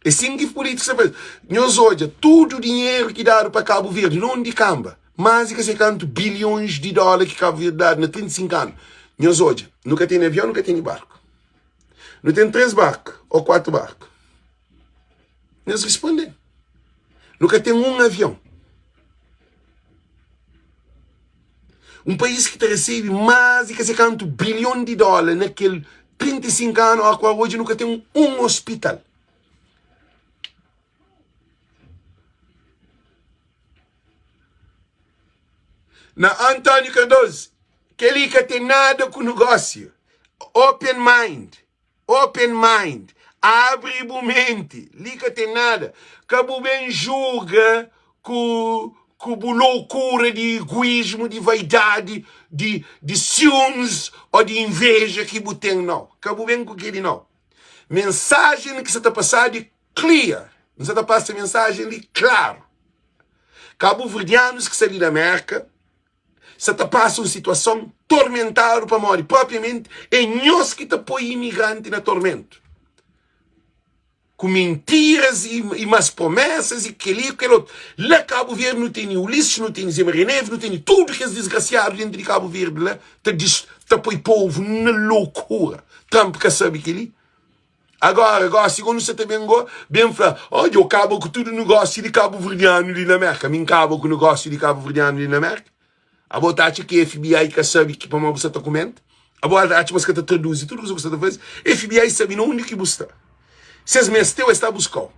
É assim que políticos sabem. Nós hoje, todo o dinheiro que dá para Cabo Verde, não de camba, mas que se canto bilhões de dólares que Cabo Verde dá na 35 anos. Nós hoje, nunca tem avião, nunca tem barco. Não tem 3 barcos ou 4 barcos. Nós respondemos. Nunca tem um avião. Um país que recebe mais de que se canto bilhão de dólares naquele 35 anos, a qual hoje nunca tem um hospital. Na Antônio Cardoso, que ele que tem nada com negócio. Open mind. Open mind. Abre a mente. Ele que tem nada. Cabo bem julga com loucura de egoísmo, de vaidade, de ciúmes ou de inveja que você tem, não. Cabo bem com aquele não. Mensagem que você está passando é clear. Você está passando mensagem de claro. Cabo Verdeanos que saem da América, você está passando uma situação tormentada para morrer. Propriamente, é nós que está põe imigrante na tormento. Com mentiras e más promessas e aquele outro. Lá Cabo Verde não tem Ulisses, não tem Zé Marineve, não tem tudo que é desgraciado dentro de Cabo Verde. Lá está põe povo na loucura. Trump que sabe aquele. Agora, segundo você também bem falar, olha, eu acabo com todo o negócio de Cabo Verdeano ali na América. Me acabo com o negócio de Cabo Verdeano ali na América. A boa acha que a FBI que sabe que para você está comendo. A boa acha que você traduz tudo o que você está fazendo. A FBI sabe onde que você está. Se as mesteu está buscando.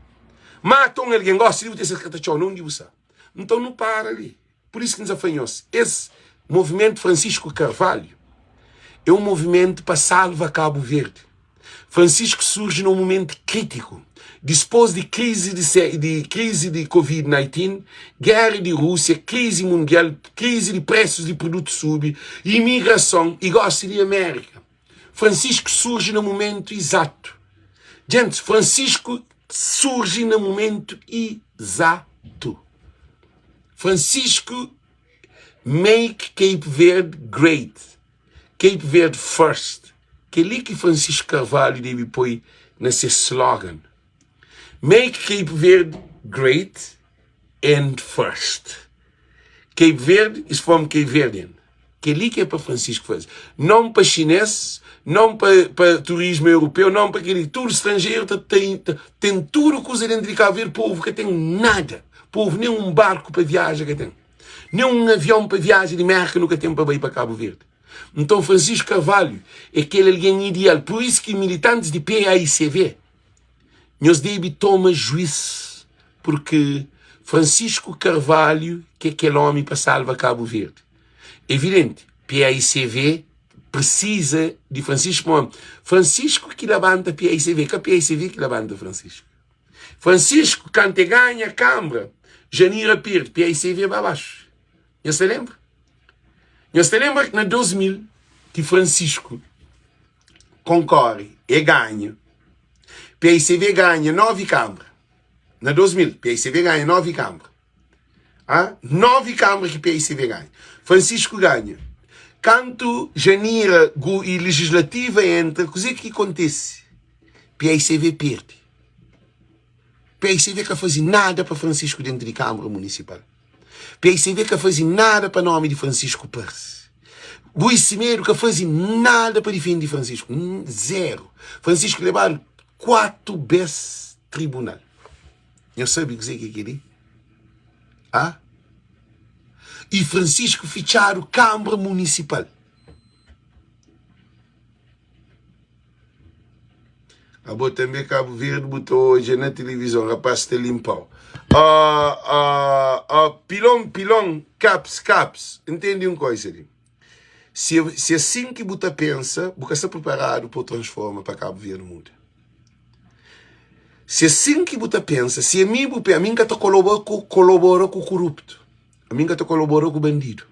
Matam alguém, gosta de você estar onde você está. Então não para ali. Por isso que nos afanhou-se. Esse movimento Francisco Carvalho é um movimento para salvar Cabo Verde. Francisco surge num momento crítico. Depois de crise de Covid-19, guerra de Rússia, crise mundial, crise de preços de produtos sub, imigração e gosta de América. Francisco surge no momento exato. Gente, Francisco surge no momento exato. Francisco make Cape Verde great. Cape Verde first. Que é ali que Francisco Carvalho deve pôr nesse slogan. Make Cape Verde great and first. Cape Verde is from Cape Verdean. Que é ali que é para Francisco fazer. Não para chinês, não para turismo europeu, não para aquele tudo estrangeiro. Tem tudo coisa dentro de Cabo Verde, povo que tem nada. Povo, nem um barco para viagem que tem. Nem um avião para viagem de América nunca tem para ir para Cabo Verde. Então Francisco Carvalho é aquele alguém ideal. Por isso que militantes de PAICV nós devemos tomar juízo. Porque Francisco Carvalho que é aquele homem para salvar Cabo Verde. Evidente, PAICV precisa de Francisco. Francisco que levanta PAICV. Que a PAICV que levanta Francisco. Francisco, quando ganha a Câmara, Janira perde, PAICV vai abaixo. Você lembra? Você lembra que na 2000 que Francisco concorre e ganha, PAICV ganha 9 câmaras. Na 2000, PAICV ganha 9 câmaras. 9 câmaras que PAICV ganha. Francisco ganha. Quando Janira e Legislativa entra, o que acontece? PAICV perde. PAICV que faz nada para Francisco dentro de Câmara Municipal. PAICV que faz nada para nome de Francisco Pérez. Buicimeiro que faz nada para defender Francisco. Zero. Francisco levaram 4 vezes tribunal. Eu sabia o que é aquele? E Francisco ficharam Câmara Municipal. A também Cabo Verde botou hoje na televisão, rapaz, te limpou. Pilão, caps. Entende uma coisa ali? Se assim que você pensa, você está preparado para transformar para Cabo Verde muda. Se assim que você pensa, se a mim que está colabora com o corrupto, a mim que está colabora com o bandido,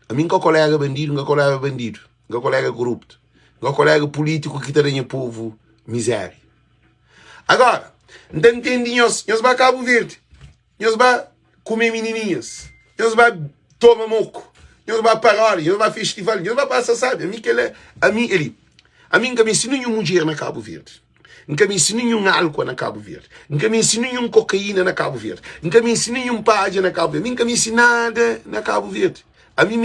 a mim que é colega bandido, não é colega bandido, não é colega corrupto, não é colega político que está dando o povo miséria. Agora, não entendem nós vamos a Cabo Verde, nós vamos comer menininhas, nós vamos toma moco. Nós vai parar, nós vai festival, nós vai passar, sabe? A mim que ele, a mim nunca me ensinou nenhuma mulher na Cabo Verde. Nunca me ensinou nenhum álcool na Cabo Verde. Nunca me ensinou nenhum cocaína na Cabo Verde. Nunca me ensinou nenhum página na Cabo Verde. Nunca me ensinou nada na Cabo Verde. A mim,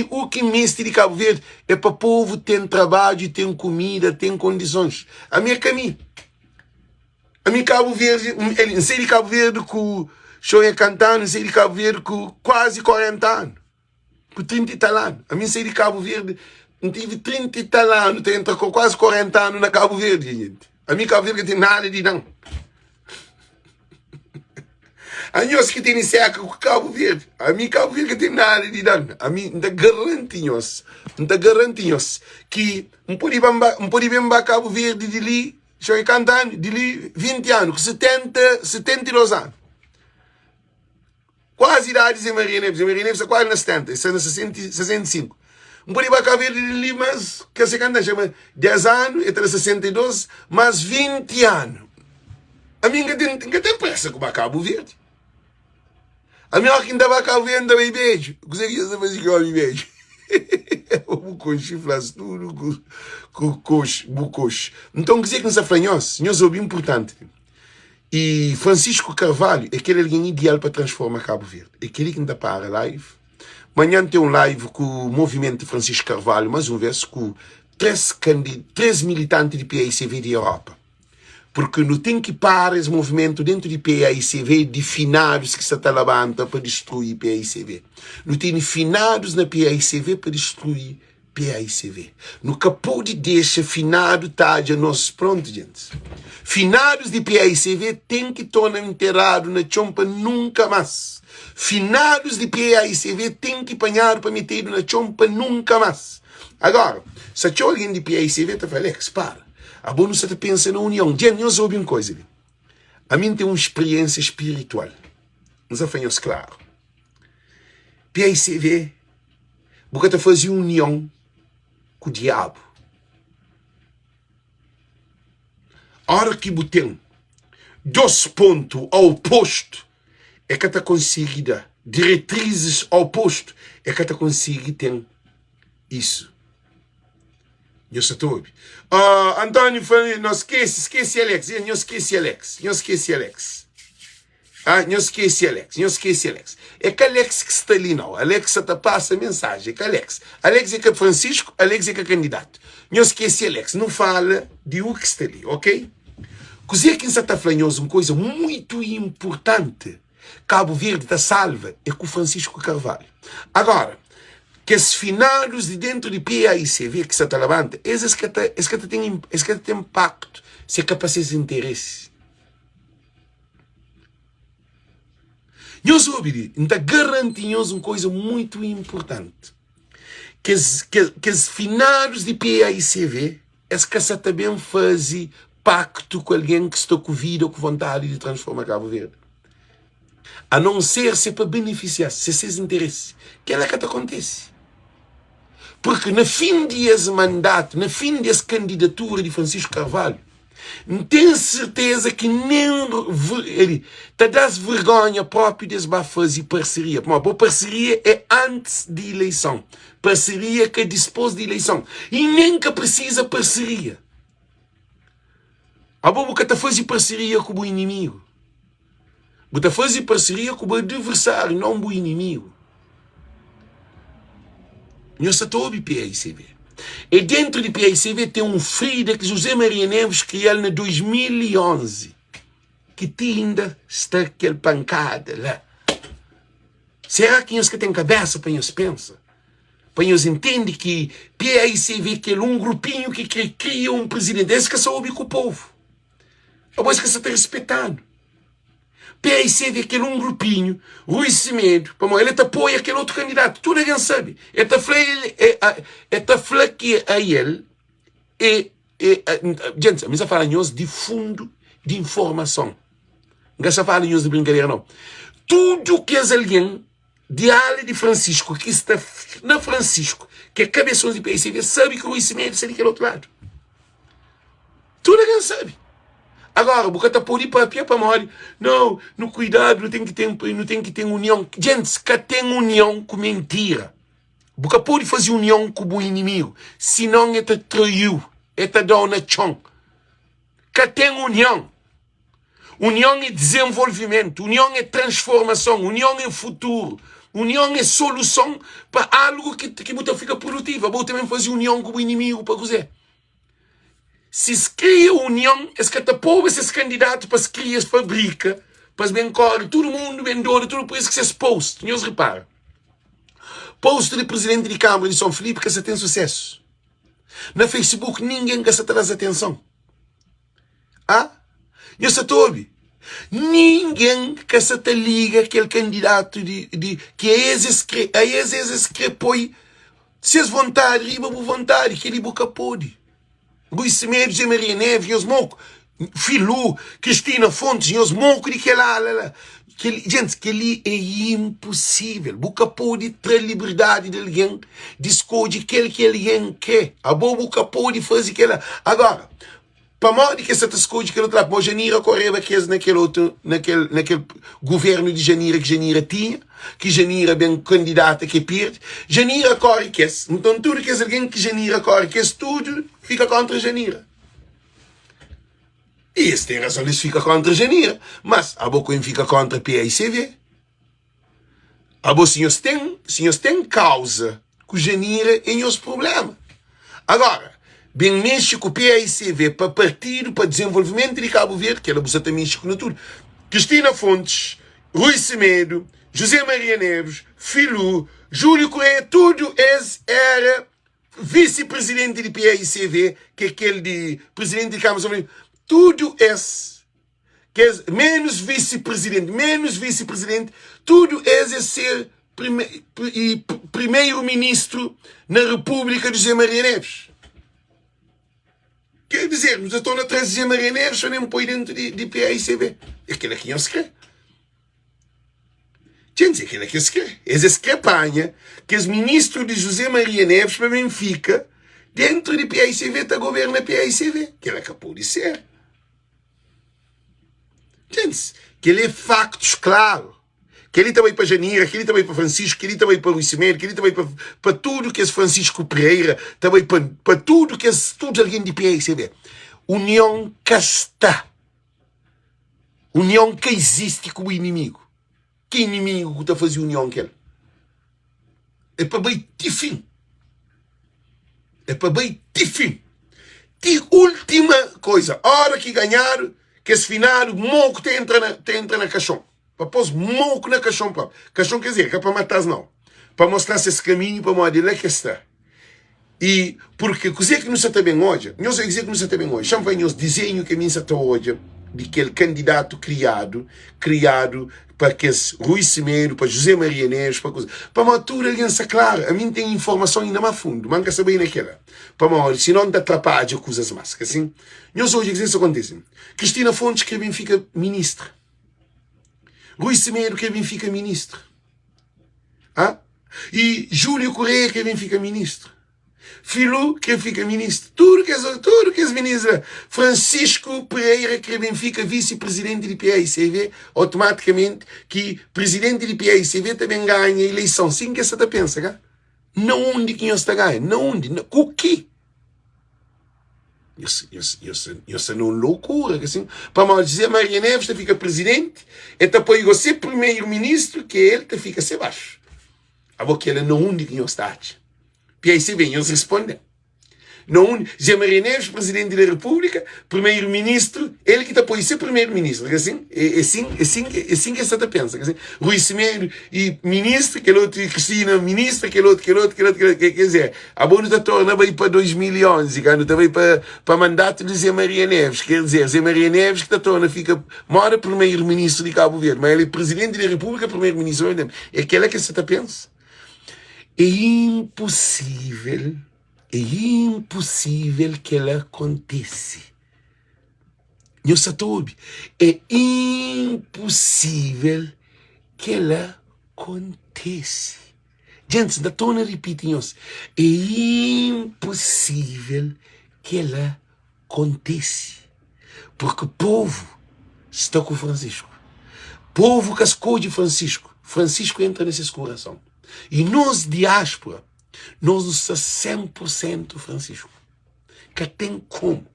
o que me ensina de Cabo Verde é para o povo ter trabalho, ter comida, ter condições. A mim é caminho. A mim Cabo Verde, não sei de Cabo Verde com Shoya cantando, não sei de Cabo Verde com quase 40 anos. Com 30 e tal anos. A mim sei de Cabo Verde, não tive 30 e tal anos, tenho com quase 40 anos na Cabo Verde, gente. A mim Cabo Verde tem nada de não. A nós que tem seca com Cabo Verde. A mim Cabo Verde que tem nada de não. A mim não garantimos que não pode bem Cabo Verde de ali, Shoya cantando, de ali 20 anos, com 72 anos. Quase a idade de Maria Neves. A Maria Neves está quase na 70, está na 65. Um pouco de Cabo Verde ali, mas que se canta, chama 10 anos, está na 62, mas 20 anos. A mim que tem pressa com o Cabo Verde. A minha que ainda vai Cabo Verde, ainda vai beijo. Você que já faz que eu beijo. O coxo faz tudo com o coxo. Então, quer dizer que nós afranhamos, nós é importante. E Francisco Carvalho é aquele alguém ideal para transformar Cabo Verde. É aquele que ainda para a live. Amanhã tem um live com o movimento de Francisco Carvalho, mais uma vez, com 3 militantes de PAICV de Europa. Porque não tem que parar esse movimento dentro de PAICV de finados que se levanta para destruir PAICV. Não tem finados na PAICV para destruir PAICV. No capô de deixa finado tá de nós pronto, gente. Finados de PAICV tem que tornar enterrado na chompa nunca mais. Finados de PAICV tem que apanhar para meter na chompa nunca mais. Agora, se tinha alguém de PAICV, tá falando, Alex, para. A bom você pensa na união. Gente, eu soube uma coisa. A mim tem uma experiência espiritual. Nós afanyamos claro. PAICV, porque fazia união com o diabo. A hora que botem 2 pontos opostos, é que está conseguida. Diretrizes opostas, é que está conseguida ter isso. Eu só estou. Antônio, não esquece Alex. Não esquece Alex. É que Alex que está ali, não. Alex está passa a mensagem. É que Alex. Alex é que é Francisco, Alex é que é candidato. Não esquece Alex. Não fala de o que está ali, ok? Coisa que está falando uma coisa muito importante. Cabo Verde está salva é com o Francisco Carvalho. Agora, que os finados de dentro de PAICV que se levanta, esses que têm impacto, se é capaz de interesse. Nós ouvimos, então garantimos uma coisa muito importante. Que os finados de PAICV, esses que se também fazem pacto com alguém que está com vida ou com vontade de transformar Cabo Verde. A não ser se para beneficiar, se esses interesses. Que é que acontece. Porque no fim desse mandato, no fim dessa candidatura de Francisco Carvalho, não tenho certeza que nem ele está dando vergonha próprio desse vai fazer parceria. Uma boa parceria é antes de eleição. Parceria que é depois de eleição. E nem que precisa parceria. A boa que está fazendo parceria com o inimigo. Está fazendo parceria com o adversário, não com o inimigo. Nós estamos em PAICV. E dentro de PAICV tem um Frida que José Maria Neves criou em 2011. Que ainda está aquela pancada lá. Será que nós que tem cabeça para nós pensar? Para nós entender que PAICV que é um grupinho que cria um presidente. Esse que soube com o povo. Depois que você está respeitando. PAICV aquele um grupinho, Rui Semedo, ele te apoia aquele outro candidato, tudo alguém sabe. Está falando que a ele, gente, mas a falar de fundo de informação. Não se fala de brincadeira, não. Tudo que é alguém de área de Francisco, que está na Francisco, que é cabeção de PAICV, sabe que o Rui Semedo está daquele outro lado. Tudo alguém sabe. Agora, o tá por ir para morrer. Não, no cuidado, não tem que ter união. Gente, que tem união com mentira. Porque pode fazer união com o inimigo. Senão, ele traiu. Ele dá uma chão. Que tem união. União é desenvolvimento. União é transformação. União é futuro. União é solução para algo que você fica produtivo. Você também fazer união com o inimigo para você. Se se cria união, é que povo esses candidatos para se criar, se fabrica, para se bem corre, todo mundo bem doido, tudo por isso que se post. Não se repara. Post de presidente de Câmara de São Felipe que se tem sucesso. Na Facebook ninguém que se traz atenção. Ah? E se tobe. Ninguém que se te liga aquele candidato que a esse escrepoi se as vontade, riba por vontade, que ele boca pode. Luís Semedo, José Maria Neves, os mocos, Filu, Cristina Fontes, os mocos de que lá. Gente, que ali é impossível. Boca pode ter liberdade de alguém de escolher aquele que alguém quer. A boa boca pode fazer aquela. Agora, para modo que essa escolha que ele trata, mas Janira Correva que é naquele governo de Janira que Janira tinha, que Janira bem candidata que perde, Janira corre que é. Então tudo que é alguém que Janira corre que é tudo fica contra Janira. E esse tem razão, eles ficam contra Janira, mas a boca fica contra PICV. A boca senhores têm causa com Janira em os problemas. Agora, bem mexe com o PICV para partido, para desenvolvimento de Cabo Verde, que ela busca também mexe com tudo. Cristina Fontes, Rui Semedo, José Maria Neves, Filu, Júlio Correia, tudo era vice-presidente de PICV, que é aquele de presidente de Câmara. Tudo que é menos vice-presidente, tudo é ser primeiro-ministro na República de José Maria Neves. Quer dizer, nos estão atrás de José Maria Neves, só nem põe dentro de PICV. Aquilo aqui não se quer. Gente, aquilo aqui se quer. Essa escrepanha que os ministros de José Maria Neves para Benfica dentro de PICV está governa PICV. Que ele acabou de ser. Gente, que ele é factos claro. Que ele também para Janira, que ele também para Francisco, que ele também para Luís Semedo, que ele também para tudo que é Francisco Pereira, também para tudo que é tudo alguém de PICV. União que está. União que existe com o inimigo. Que inimigo que está a fazer união com ele? É para bem de fim. É para bem de fim. De última coisa. A hora que ganhar, que esse final, o moco te entra na caixão. Para pôr moco na caixão. Caixão quer dizer, que é para matar não. Para mostrar-se esse caminho, para mostrar lá que está. E porque coisa que não se está bem hoje, não sei dizer que não se está bem hoje, chama os desenhos que me está hoje, de aquele candidato criado para que esse Rui Semedo, para José Maria Neves, para coisa. Para uma altura, aliança clara, a mim tem informação ainda mais fundo, manca saber naquela. Para uma hora, se não te atrapalha com as máscaras, assim. Nós hoje, que isso acontece. Cristina Fontes, que bem fica ministra. Rui Semedo, que bem fica ministro. Ah? E Júlio Correia, que bem fica ministro. Filu, que fica ministro. Tudo que é ministro. Francisco Pereira, que bem fica vice-presidente de PICV, automaticamente, que presidente de PICV também ganha a eleição. Sim, que você pensa, cara? Não onde que você ganha. Não onde. O quê? Isso é uma loucura. Assim. Para mal dizer, Maria Neves fica presidente, e depois você primeiro-ministro, que ele fica se baixo. A boca ela não onde que você está. PICV, eles respondem. Não, José Maria Neves, presidente da República, primeiro-ministro, ele que depois ser primeiro-ministro. Assim que você pensa. Assim, Rui Semedo e ministro, aquele outro, Cristina, ministra, aquele outro. Quer dizer, a boa está torna bem para 2011, quando também para mandato de José Maria Neves. Quer dizer, José Maria Neves que está torna, fica, mora primeiro-ministro de Cabo Verde, mas ele é presidente da República, primeiro-ministro. É aquela que você pensa. É impossível que ela aconteça. Não se toube. É impossível que ela aconteça. Gente, ainda estou a repetir isso. É impossível que ela aconteça. Porque o povo está com Francisco. Povo que escolhe Francisco. Francisco entra nesse coração. E nós, diáspora, nós somos 100% Francisco. Que tem como.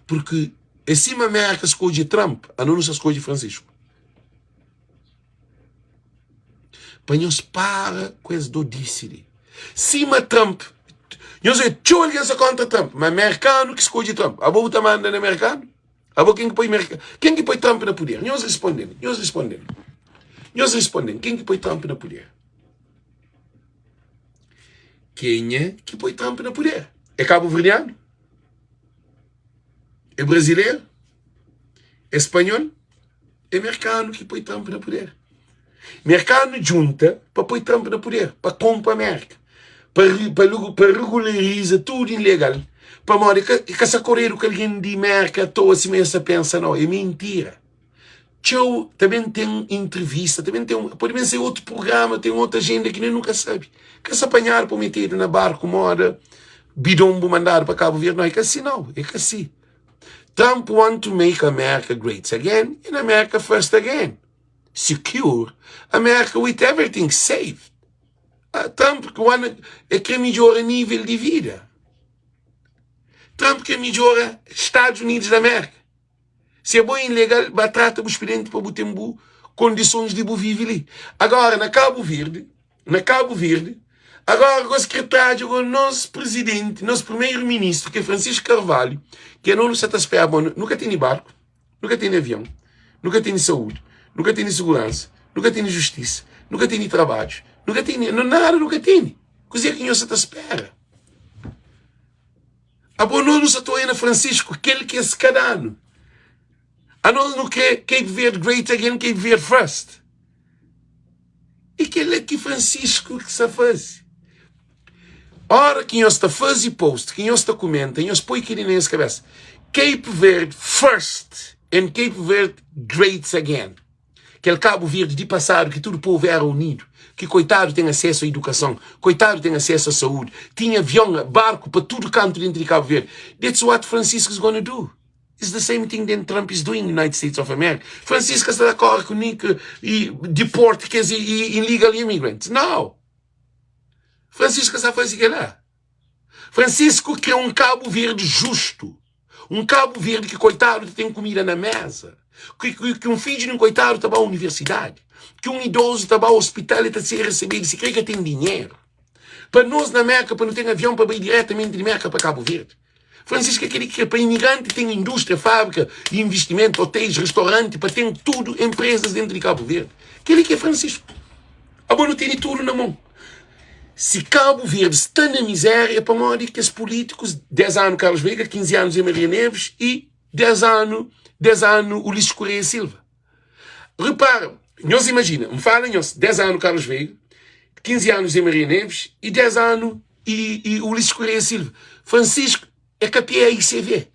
Porque acima da América escolhe Trump, a não nos escolhe Francisco. Para nós para com esse dodice. Cima Trump. Nós tchau alguém contra Trump. Mas americano que escolhe Trump. A boa também anda no americano. A boa quem que põe Trump no poder? Nós respondemos. Quem que põe Trump no poder? Quem é que põe Trump no poder? É cabo-verdiano? É brasileiro? É espanhol? É americano que põe Trump no poder. Mercado junta para pôr Trump no poder, para comprar a América, para regularizar tudo ilegal, para morrer que essa correr o que alguém de América toda assim essa pensa não, é mentira. Tchau, também tem entrevista, também tem pode ser outro programa, tem outra agenda que nem nunca sabe. Que se apanhar para meter na barco, mora, bidombo mandar para Cabo Verde, não é que assim não, é que assim. Trump want to make America great again and America first again. Secure America with everything safe. Trump quer melhorar o nível de vida. Trump quer melhorar Estados Unidos da América. Se é bom ilegal, trata os presidentes para botar condições de viver ali. Agora, na Cabo Verde, agora o secretário, o nosso presidente, nosso primeiro-ministro, que é Francisco Carvalho, que não nos satisfaz, nunca tem barco, nunca tem avião, nunca tem saúde, nunca tem segurança, nunca tem justiça, nunca tem trabalho, nunca tem nada, nunca tem. Coisa que não se espera. A bom não nos atuou Francisco, aquele que é escadano. A nós não quer ver great again, quer ver first. E aquele é que Francisco que se faz. Ora, quem está a fazer post, quem está a comentar, quem põe aquilo na cabeça. Cape Verde first and Cape Verde great again. Aquele Cabo Verde de passado que todo o povo era unido, que coitado tem acesso à educação, coitado tem acesso à saúde, tinha avião, barco para todo canto dentro de Cabo Verde. That's what Francisco is going to do. It's the same thing that Trump is doing in the United States of America. Francisco está de acordo com Nico e deporte que é illegal immigrants. Não. Francisco está fazendo aquilo lá. Francisco quer um Cabo Verde justo. Um Cabo Verde que, coitado, tem comida na mesa. Que um filho de um coitado está à universidade. Que um idoso está ao hospital e está a ser recebido. Se crê que tem dinheiro. Para nós na América, para não ter avião para ir diretamente de América para Cabo Verde. Francisco é aquele que para imigrante tem indústria, fábrica, investimento, hotéis, restaurante, para ter tudo, empresas dentro de Cabo Verde. Aquele que é Francisco. Agora não tem tudo na mão. Se Cabo Verde está na miséria, para morrer que os políticos, 10 anos Carlos Veiga, 15 anos em Maria Neves e 10 anos Ulisses Correia Silva. Repara, nós imagina, me falam, 10 anos Carlos Veiga, 15 anos em Maria Neves e 10 anos e Ulisses Correia Silva. Francisco é que a ICV.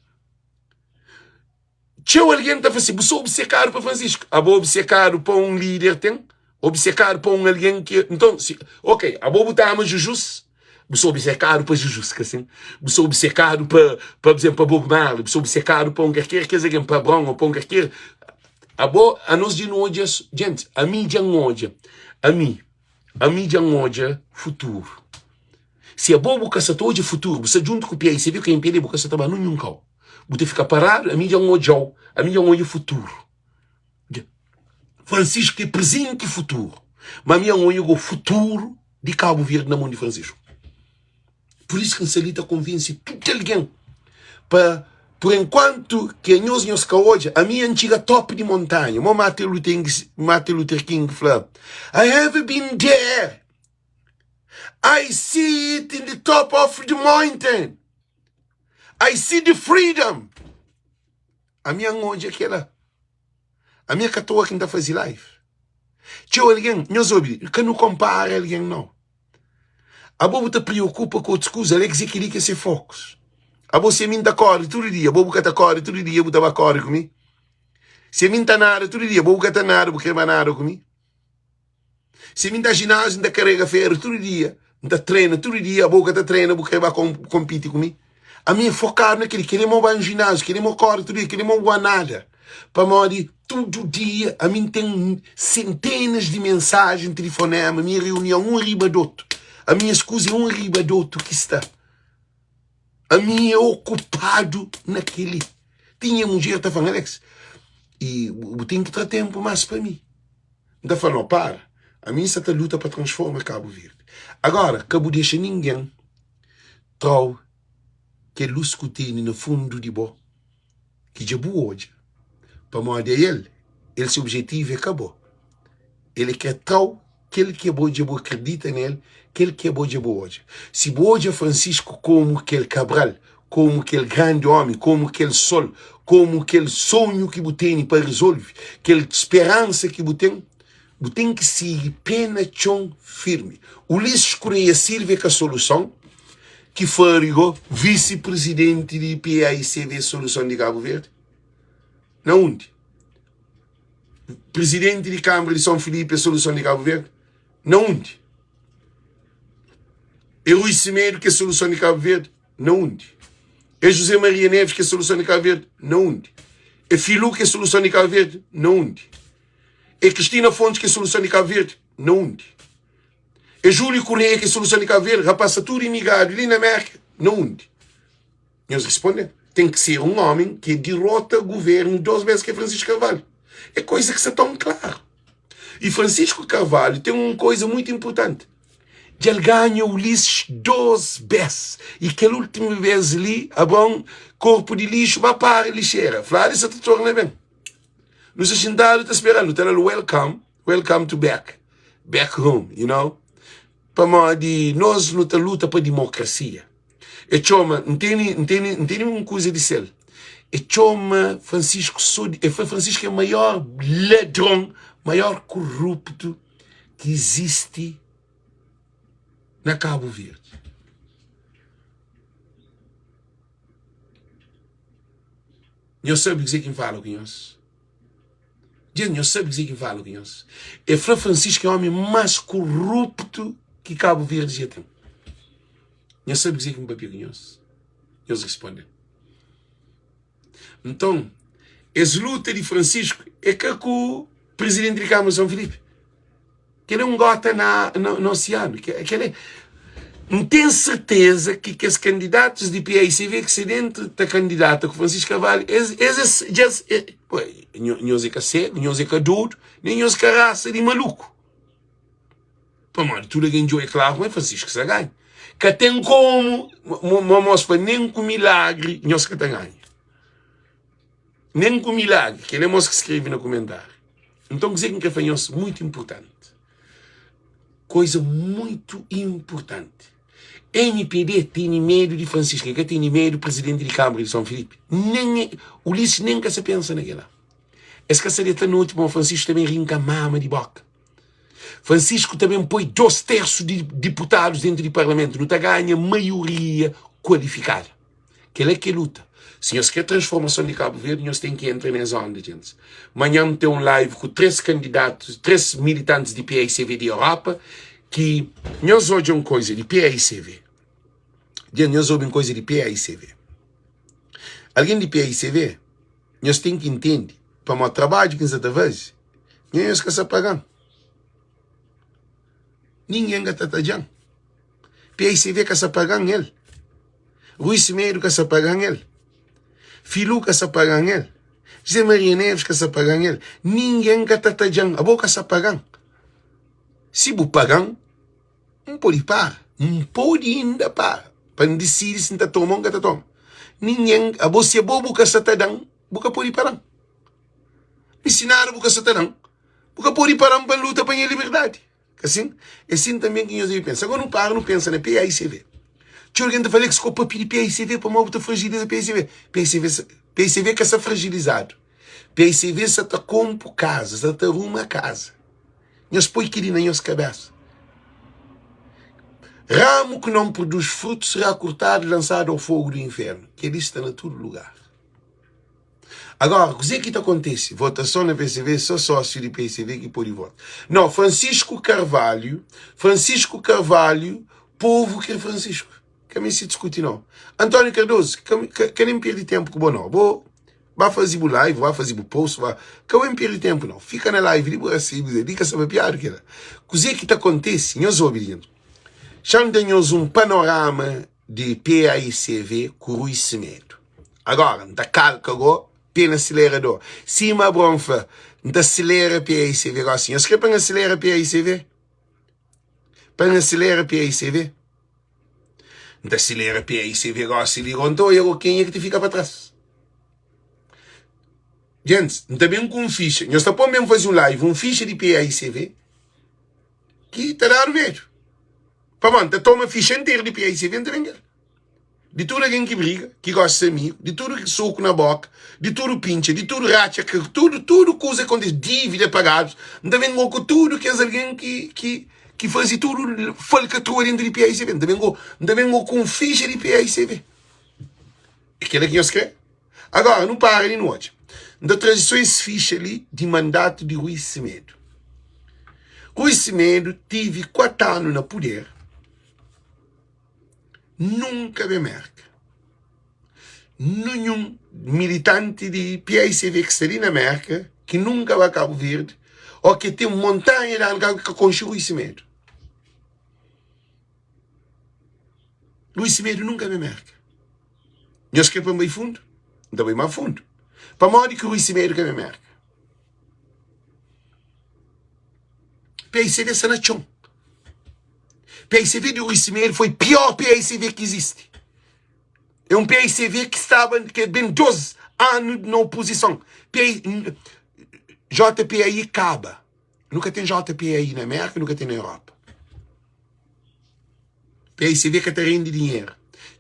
Tinha alguém que está assim, você obcecado para Francisco. A boa obcecado para um líder tem, obcecado para um alguém que... Então, ok, a boa botar a Jujus, você obcecado para Jujus, assim. Você obcecado para exemplo, para Bob Marley, você obcecado para um qualquer, quer dizer, para Brown ou para um qualquer. A boa, a nós de hoje, gente, a mídia hoje, a mídia hoje, futuro. Se a boa boca está de futuro, você junto com o PI, você viu que a impede a boca está trabalhando nunca. Você fica parado, a mídia hoje, futuro. Francisco é presente e futuro. Mas a minha hoje é o futuro de Cabo Verde na mão de Francisco. Por isso que a Salita convence todo alguém para, por enquanto que nós hoje, a minha antiga top de montanha, o Martin Luther King falou, I have been there. I see it in the top of the mountain. I see the freedom. A minha onde é aquela? A minha catoa que ainda faz live. Tinha alguém, nós ouvimos, que não compara alguém não. A bobo te preocupa com outras coisas, ela que quer ser focos. A bobo se minta corre todo dia, a bobo que está corre todo dia, a bobo corre comigo. Se minta nada todo dia, a bobo que está nada, porque vai nada comigo. Se minta ginásio, ainda carrega ferro todo dia. Não treina todo dia, a boca está treina porque vai competir comigo. A minha focar naquele, queremos ir ao ginásio, queremos correr tudo, queremos nada. Para morrer todo dia, a mim tem centenas de mensagens, telefonema, a minha reunião, um riba do outro. A minha escusa é um riba do outro que está. A minha é ocupado naquele. Tinha um dia, tá falando, Alex, e eu tenho que ter tempo mais para mim. Então, falando, para. A minha está luta para transformar Cabo Verde. Agora, Cabo deixa ninguém trau que luz que tem no fundo de bo, que já boa hoje. Para morrer ele seu objetivo é acabou. Ele quer trau que ele que é bom, já acredita nele, que ele que é bom, já hoje. Se hoje Francisco como aquele Cabral, como aquele grande homem, como aquele sol, como aquele sonho que você tem para resolver, aquela esperança que você tem que seguir pena chão firme. Ulisses Correia Silva com a solução, que foi vice-presidente de PAICV Solução de Cabo Verde. Na onde? Presidente de Câmara de São Filipe Solução de Cabo Verde. Na onde? É Rui Semedo que é Solução de Cabo Verde. Na onde? É José Maria Neves que é Solução de Cabo Verde. Na onde? É Filu que é Solução de Cabo Verde. Na onde? É Cristina Fontes que é Solução de Cabo Verde. Na onde? É Júlio Correia que é Solução de Cabo Verde. Rapaz, tudo imigrado ali na América. Na onde? Eles respondem. Tem que ser um homem que derrota o governo 2 vezes que é Francisco Carvalho. É coisa que está tão claro. E Francisco Carvalho tem uma coisa muito importante. Ele ganha o Ulisses 2 vezes. E aquela última vez ali, a bom corpo de lixo, vai para a lixeira. Falar isso te torna bem. Nos sentados, está esperando. Está welcome to back home, you know. Para nós luta para a democracia. E chama, não tem uma coisa de ser. E chama Francisco, foi Francisco é o maior ladrão, maior corrupto que existe na Cabo Verde. Eu sabe dizer quem fala com nós. Eu sabe dizer quem fala com nós. E Francisco é o homem mais corrupto que Cabo Verde já tem. Eu sabe dizer quem papel com nós. Eles respondem. Então, essa luta de Francisco é que o presidente da Câmara de São Filipe, que ele é um gota no oceano, que ele não tem certeza que os candidatos de PAICV que se dentro da candidata com Francisco Carvalho, não é cego, não é duro, nem não é raça de maluco. Para mim, tudo que é claro, mas Francisco se ganha. Que tem como, mostra nem com milagre, não se ganha. Nem com milagre, que ele é que escreve no comentário. Então, dizer que é muito importante. Coisa muito importante. MPD tem medo de Francisco, que tem medo do presidente de Câmara de São Filipe. Ulisses nem que se pensa naquela. Esse que se deta no último, Francisco também rinca mama de boca. Francisco também põe 2/3 de deputados dentro do parlamento. Não está ganha maioria qualificada. Que ele é que luta. Se nós queremos transformação de Cabo Verde, nós temos que entrar nessa onda, gente. Amanhã tem um live com 3 candidatos, 3 militantes de PAICV de Europa, que nós ouvimos uma coisa de PAICV. Nós ouvimos coisa de PAICV. Alguém de PAICV, nós temos que entender, para o trabalho que nós fazemos, nós que se pagando. Ninguém está pagando. PAICV que se pagando ele. Rui Semedo que se pagando ele. Filu que se pagando ele. José Maria Neves que se pagando ele. Ninguém que está pagando. A boca se pagando. Se você pagando, não pode parar. Não pode ainda parar. Para decidir se está tomando ou não está tomando. Ninguém, a você bobo que se está dando, você pode parar. Ensinar o que se está dando, você pode parar para luta para a liberdade. Assim também que nós pensamos. Agora não pensa na PAICV. Tinha alguém que falou que se copa pedir PAICV para uma outra fragilizar PAICV. PAICV que está fragilizado. PAICV está compra casa, está arruma a casa. Nós põe aquilo na nossa cabeça. Ramo que não produz fruto será cortado e lançado ao fogo do inferno. Que ele está em todo lugar. Agora, o que acontece? Votação na PAICV, só sócio de PAICV que pode votar. Não, Francisco Carvalho, povo que é Francisco. que me se discute não. Antônio Cardoso, que nem perde tempo com o não. Vai fazer o live, vai fazer o post, que eu não perde tempo não. Fica na live, diga sobre piada que era. Coisa que acontece, nós ouvindo. Já temos um panorama de PAICV com o Rui Semedo. Agora, da calca agora, pena acelerador. Cima bronfa, da acelera PAICV agora assim. Eu escrevo para acelerar PAICV. Para acelerar PAICV. Da acelera PAICV agora se ligou, eu quem é que te fica para trás? Gente, também com um ficha. Nós estamos mesmo fazer um live, um ficha de PAICV que está dando medo. Para mim, toma ficha inteira de PAICV entre ninguém. De tudo alguém que briga, que gosta de amigo, de tudo que soco na boca, de tudo pincha, de tudo racha, tudo coisa com dívida pagados. Também com tudo que é alguém que faz tudo falcatrua dentro de PAICV. Também com ficha de PAICV. Aquilo que eu escrevo. Agora, não para ali no outro. Da transições ficha ali de mandato de Rui Semedo. Rui Semedo teve 4 anos no poder. Nunca me marca. Nenhum militante de PAICV que está ali na América, que nunca vai a Cabo Verde, ou que tem uma montanha de algo que conche Rui Semedo. Rui Semedo nunca me marca. Eu escrevo para bem fundo, então bem mais fundo. Para modo que Rui Semedo que me marca. PAICV está na chão. PAICV de Rui Semedo foi o pior PAICV que existe. É um PAICV que estava bem 12 anos na oposição. JPAI acaba. Nunca tem JPAI na América, nunca tem na Europa. PAICV que está rendendo dinheiro.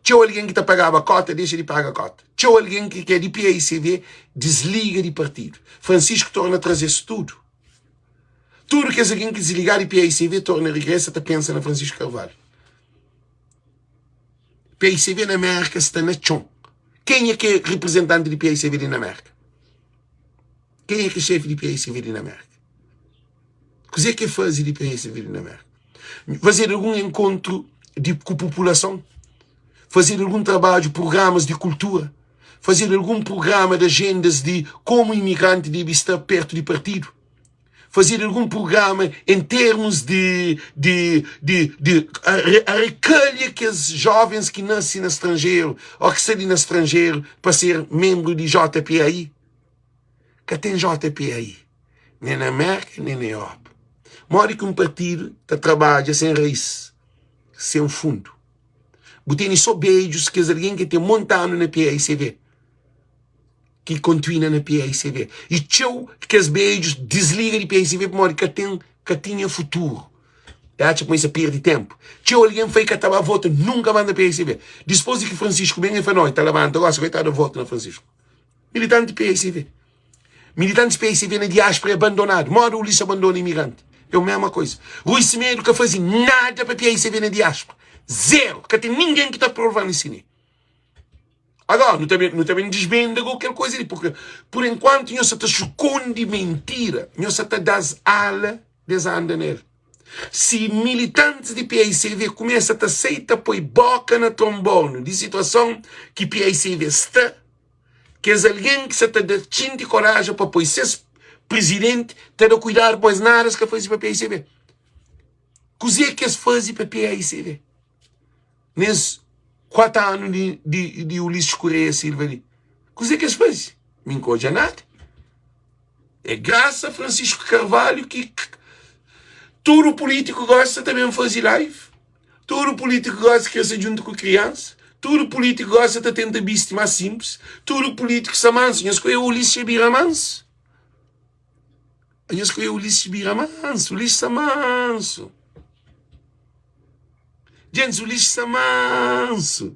Tinha alguém que te pagava a cota, deixa de pagar a cota. Tinha alguém que é de PAICV, desliga de partido. Francisco torna a trazer-se tudo. Tudo que alguém que desligar de PAICV torna a regressa, te pensa na Francisco Carvalho. PAICV na América está na chão. Quem é que é representante de PAICV na América? Quem é que é chefe de PAICV na América? O que é que faz de PAICV na América? Fazer algum encontro com a população? Fazer algum trabalho, programas de cultura? Fazer algum programa de agendas de como o imigrante deve estar perto de partido? Fazer algum programa em termos de a recolha que os jovens que nascem no estrangeiro ou que saem no estrangeiro para ser membro de JPAI? Que tem JPAI. Nem na América, nem na Europa. Mora que um partido que trabalha sem raiz, sem fundo. Botei só beijos que alguém que tem montado na PAICV. Que continua na PAICV. E tchau, que os beijos desliga de PAICV para que tenha futuro. Acha que isso perde tempo. Tchau, alguém foi que estava a voto, nunca manda PAICV. Depois de que Francisco bem, ele falou, não, está levando, agora vai estar a voto na Francisco. Militante de PAICV. Militante de PAICV na diáspora é abandonado. Mora o Ulisses abandona immigrante. É a mesma coisa. Rui Semedo que fazia nada para PAICV na diáspora. Zero. Que tem ninguém que está provando isso. Agora, não também desvenda qualquer coisa ali, porque por enquanto não se está chocando de mentira, não se está das alas, desanda nele. Se militantes de PAICV começam a aceitar põe boca na trombone de situação que PAICV está, que é alguém que se está dando coragem para pôr ser presidente, ter a cuidar pois nada que faz para PAICV. Coisa que se faz para PAICV? Nesses 4 anos de Ulisses Correia Silva ali. Coisa que se faz? Me encoja nada. É graças a Francisco Carvalho que todo político gosta também de fazer live. Todo político gosta que se junte com criança. Todo político gosta de tentar bicho mais simples. Todo político se manso. Eu escolhi o Ulisses Bira manso. Eu escolhi o Ulisses Bira manso. Ulisses é manso. Gente, o Ulisses é manso.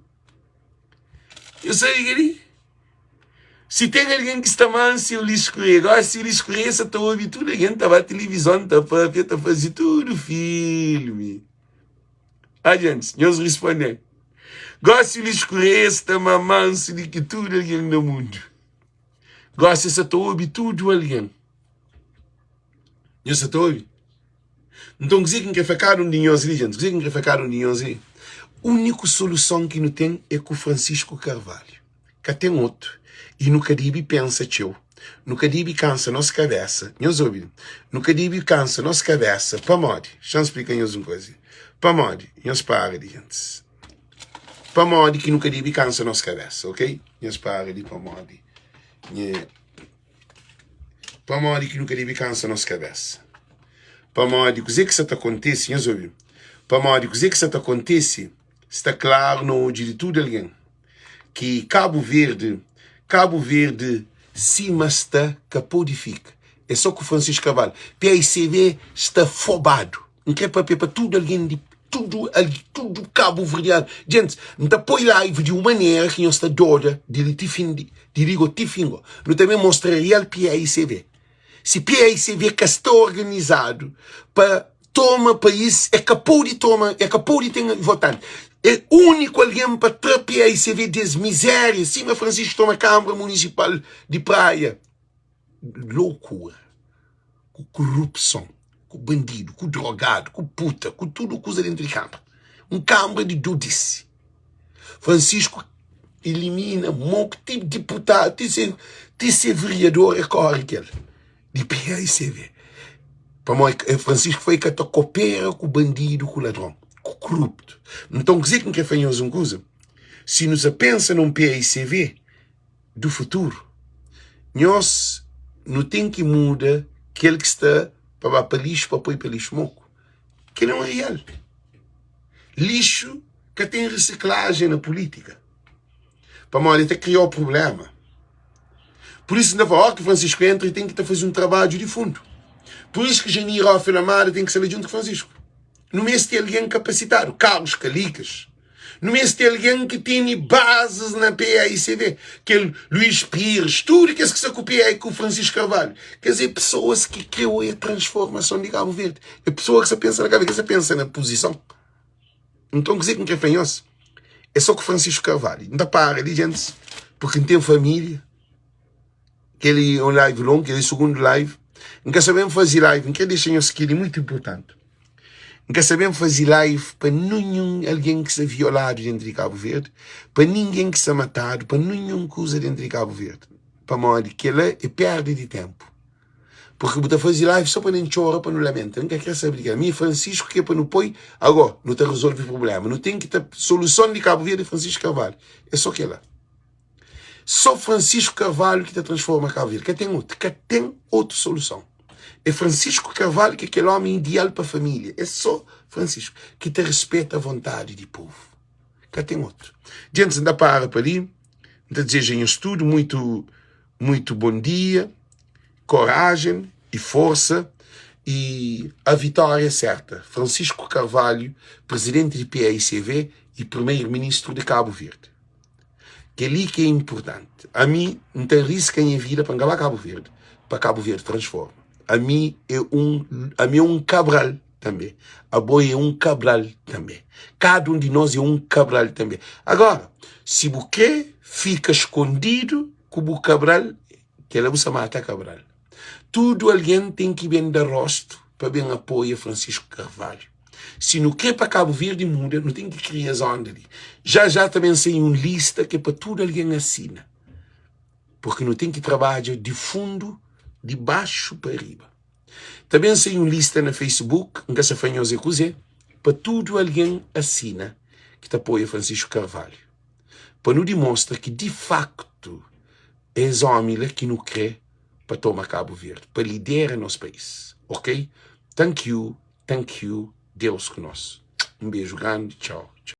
Eu sei que ali. Se tem alguém que está manso, é o Ulisses Correia. Agora, se o Ulisses Correia está ouvindo tudo, alguém está na televisão, está fazendo tudo filme. Gente, nós respondemos. Gosto de Ulisses Correia está mais manso do que tudo alguém no mundo. Gosto de estar ouvindo tudo alguém. Nós está ouvindo. Então, quem quer ficar um dinheiro ali, gente? Quem quer ficar um dinheiro ali? única solução que não tem é com o Francisco Carvalho. Cá tem outro. E no Caribe pensa, tio. No Caribe cansa nossa cabeça. Nós ouvimos. No Caribe cansa nossa cabeça. Para morrer. Deixa eu explicar uma coisa. Para morrer. Nós para de antes. Para morrer que no Caribe cansa nossa cabeça, ok? Nós para de para morrer. Para morrer que no Caribe cansa nossa cabeça. Para morrer, o que isso acontece? Nós ouvimos. Para morrer, o que isso acontece? Está claro no de tudo alguém que Cabo Verde cima está capodifica. É só que o Francisco Carvalho. PICV está fobado. Não quer para tudo alguém de tudo Cabo Verdeano. Gente, não põe live de uma maneira que não está doida de ligo tifingo. Não também mostra real PICV. Se PICV que está organizado para tomar país, é capaz de ter votante. É único alguém para trapear e se vê desmiséria. Cima Francisco toma Câmara Municipal de Praia. Loucura. Com corrupção. Com bandido. Com drogado. Com puta. Com tudo que usa dentro de Câmara. Câmara de dudice. Francisco elimina um tipo de deputado. De ser vereador é corre aquele. De PICV. Francisco foi que coopera com o bandido, com o ladrão. Corrupto. Então, dizer que fazemos uma coisa, se nos pensa num PICV do futuro, nós não tem que mudar aquele que está para lixo, para pôr para lixo moco. Que não é real. Lixo que tem reciclagem na política. Para mal, até criar o problema. Por isso, na hora que Francisco entra, tem que fazer um trabalho de fundo. Por isso que Janir Alfenamara tem que ser junto com Francisco. No mês tem alguém capacitado, Carlos Calicas. No mês tem alguém que tem bases na PICV, que é Luís Pires, tudo que se copia com o Francisco Carvalho. Quer dizer, pessoas que criam a transformação de Cabo Verde. É pessoa que se pensa na cabeça, que se pensa na posição. Então, quer dizer que é fanhoso. É só com o Francisco Carvalho. Não dá para ali, gente, porque não tem família. Aquele é um live longo, aquele segundo live. Não quer saber fazer live, não quer deixar um skill muito importante. Não quer saber fazer live para nenhum alguém que seja violado dentro de Cabo Verde, para ninguém que seja matado, para nenhum coisa dentro de Cabo Verde. Para morrer, que ela é perda de tempo. Porque você fazer live só para não chorar, para não lamentar. Não quer saber de mim, Francisco, que é para não pôr, agora, não te resolve o problema. Não tem que ter solução de Cabo Verde e Francisco Carvalho. É só que ela. Só Francisco Carvalho que te transforma Cabo Verde. Que tem outra solução. É Francisco Carvalho que é aquele homem ideal para a família. É só Francisco que te respeita a vontade do povo. Cá tem outro. Gente, ainda para ali. Ainda desejam tudo muito bom dia, coragem e força. E a vitória é certa. Francisco Carvalho, presidente de PICV e primeiro-ministro de Cabo Verde. Que é ali que é importante. A mim não tem risco em vida para engalar Cabo Verde. Para Cabo Verde transforma. A mim é um Cabral também. A Boi é um Cabral também. Cada um de nós é um Cabral também. Agora, se você fica escondido com o Cabral, que ela usa mata Cabral. Tudo alguém tem que bem dar rosto para bem apoiar Francisco Carvalho. Se não quer para Cabo Verde muda, não tem que criar zona ali. Já também tem uma lista que é para tudo alguém assina. Porque não tem que trabalhar de fundo, de baixo para arriba. Também tem uma lista na Facebook, em que se faz coisa, para tudo alguém assina que te apoia Francisco Carvalho. Para nos demonstrar que, de facto, é homem que não quer para tomar Cabo Verde, para liderar nosso país. Ok? Thank you. Deus conosco. Um beijo grande. Tchau.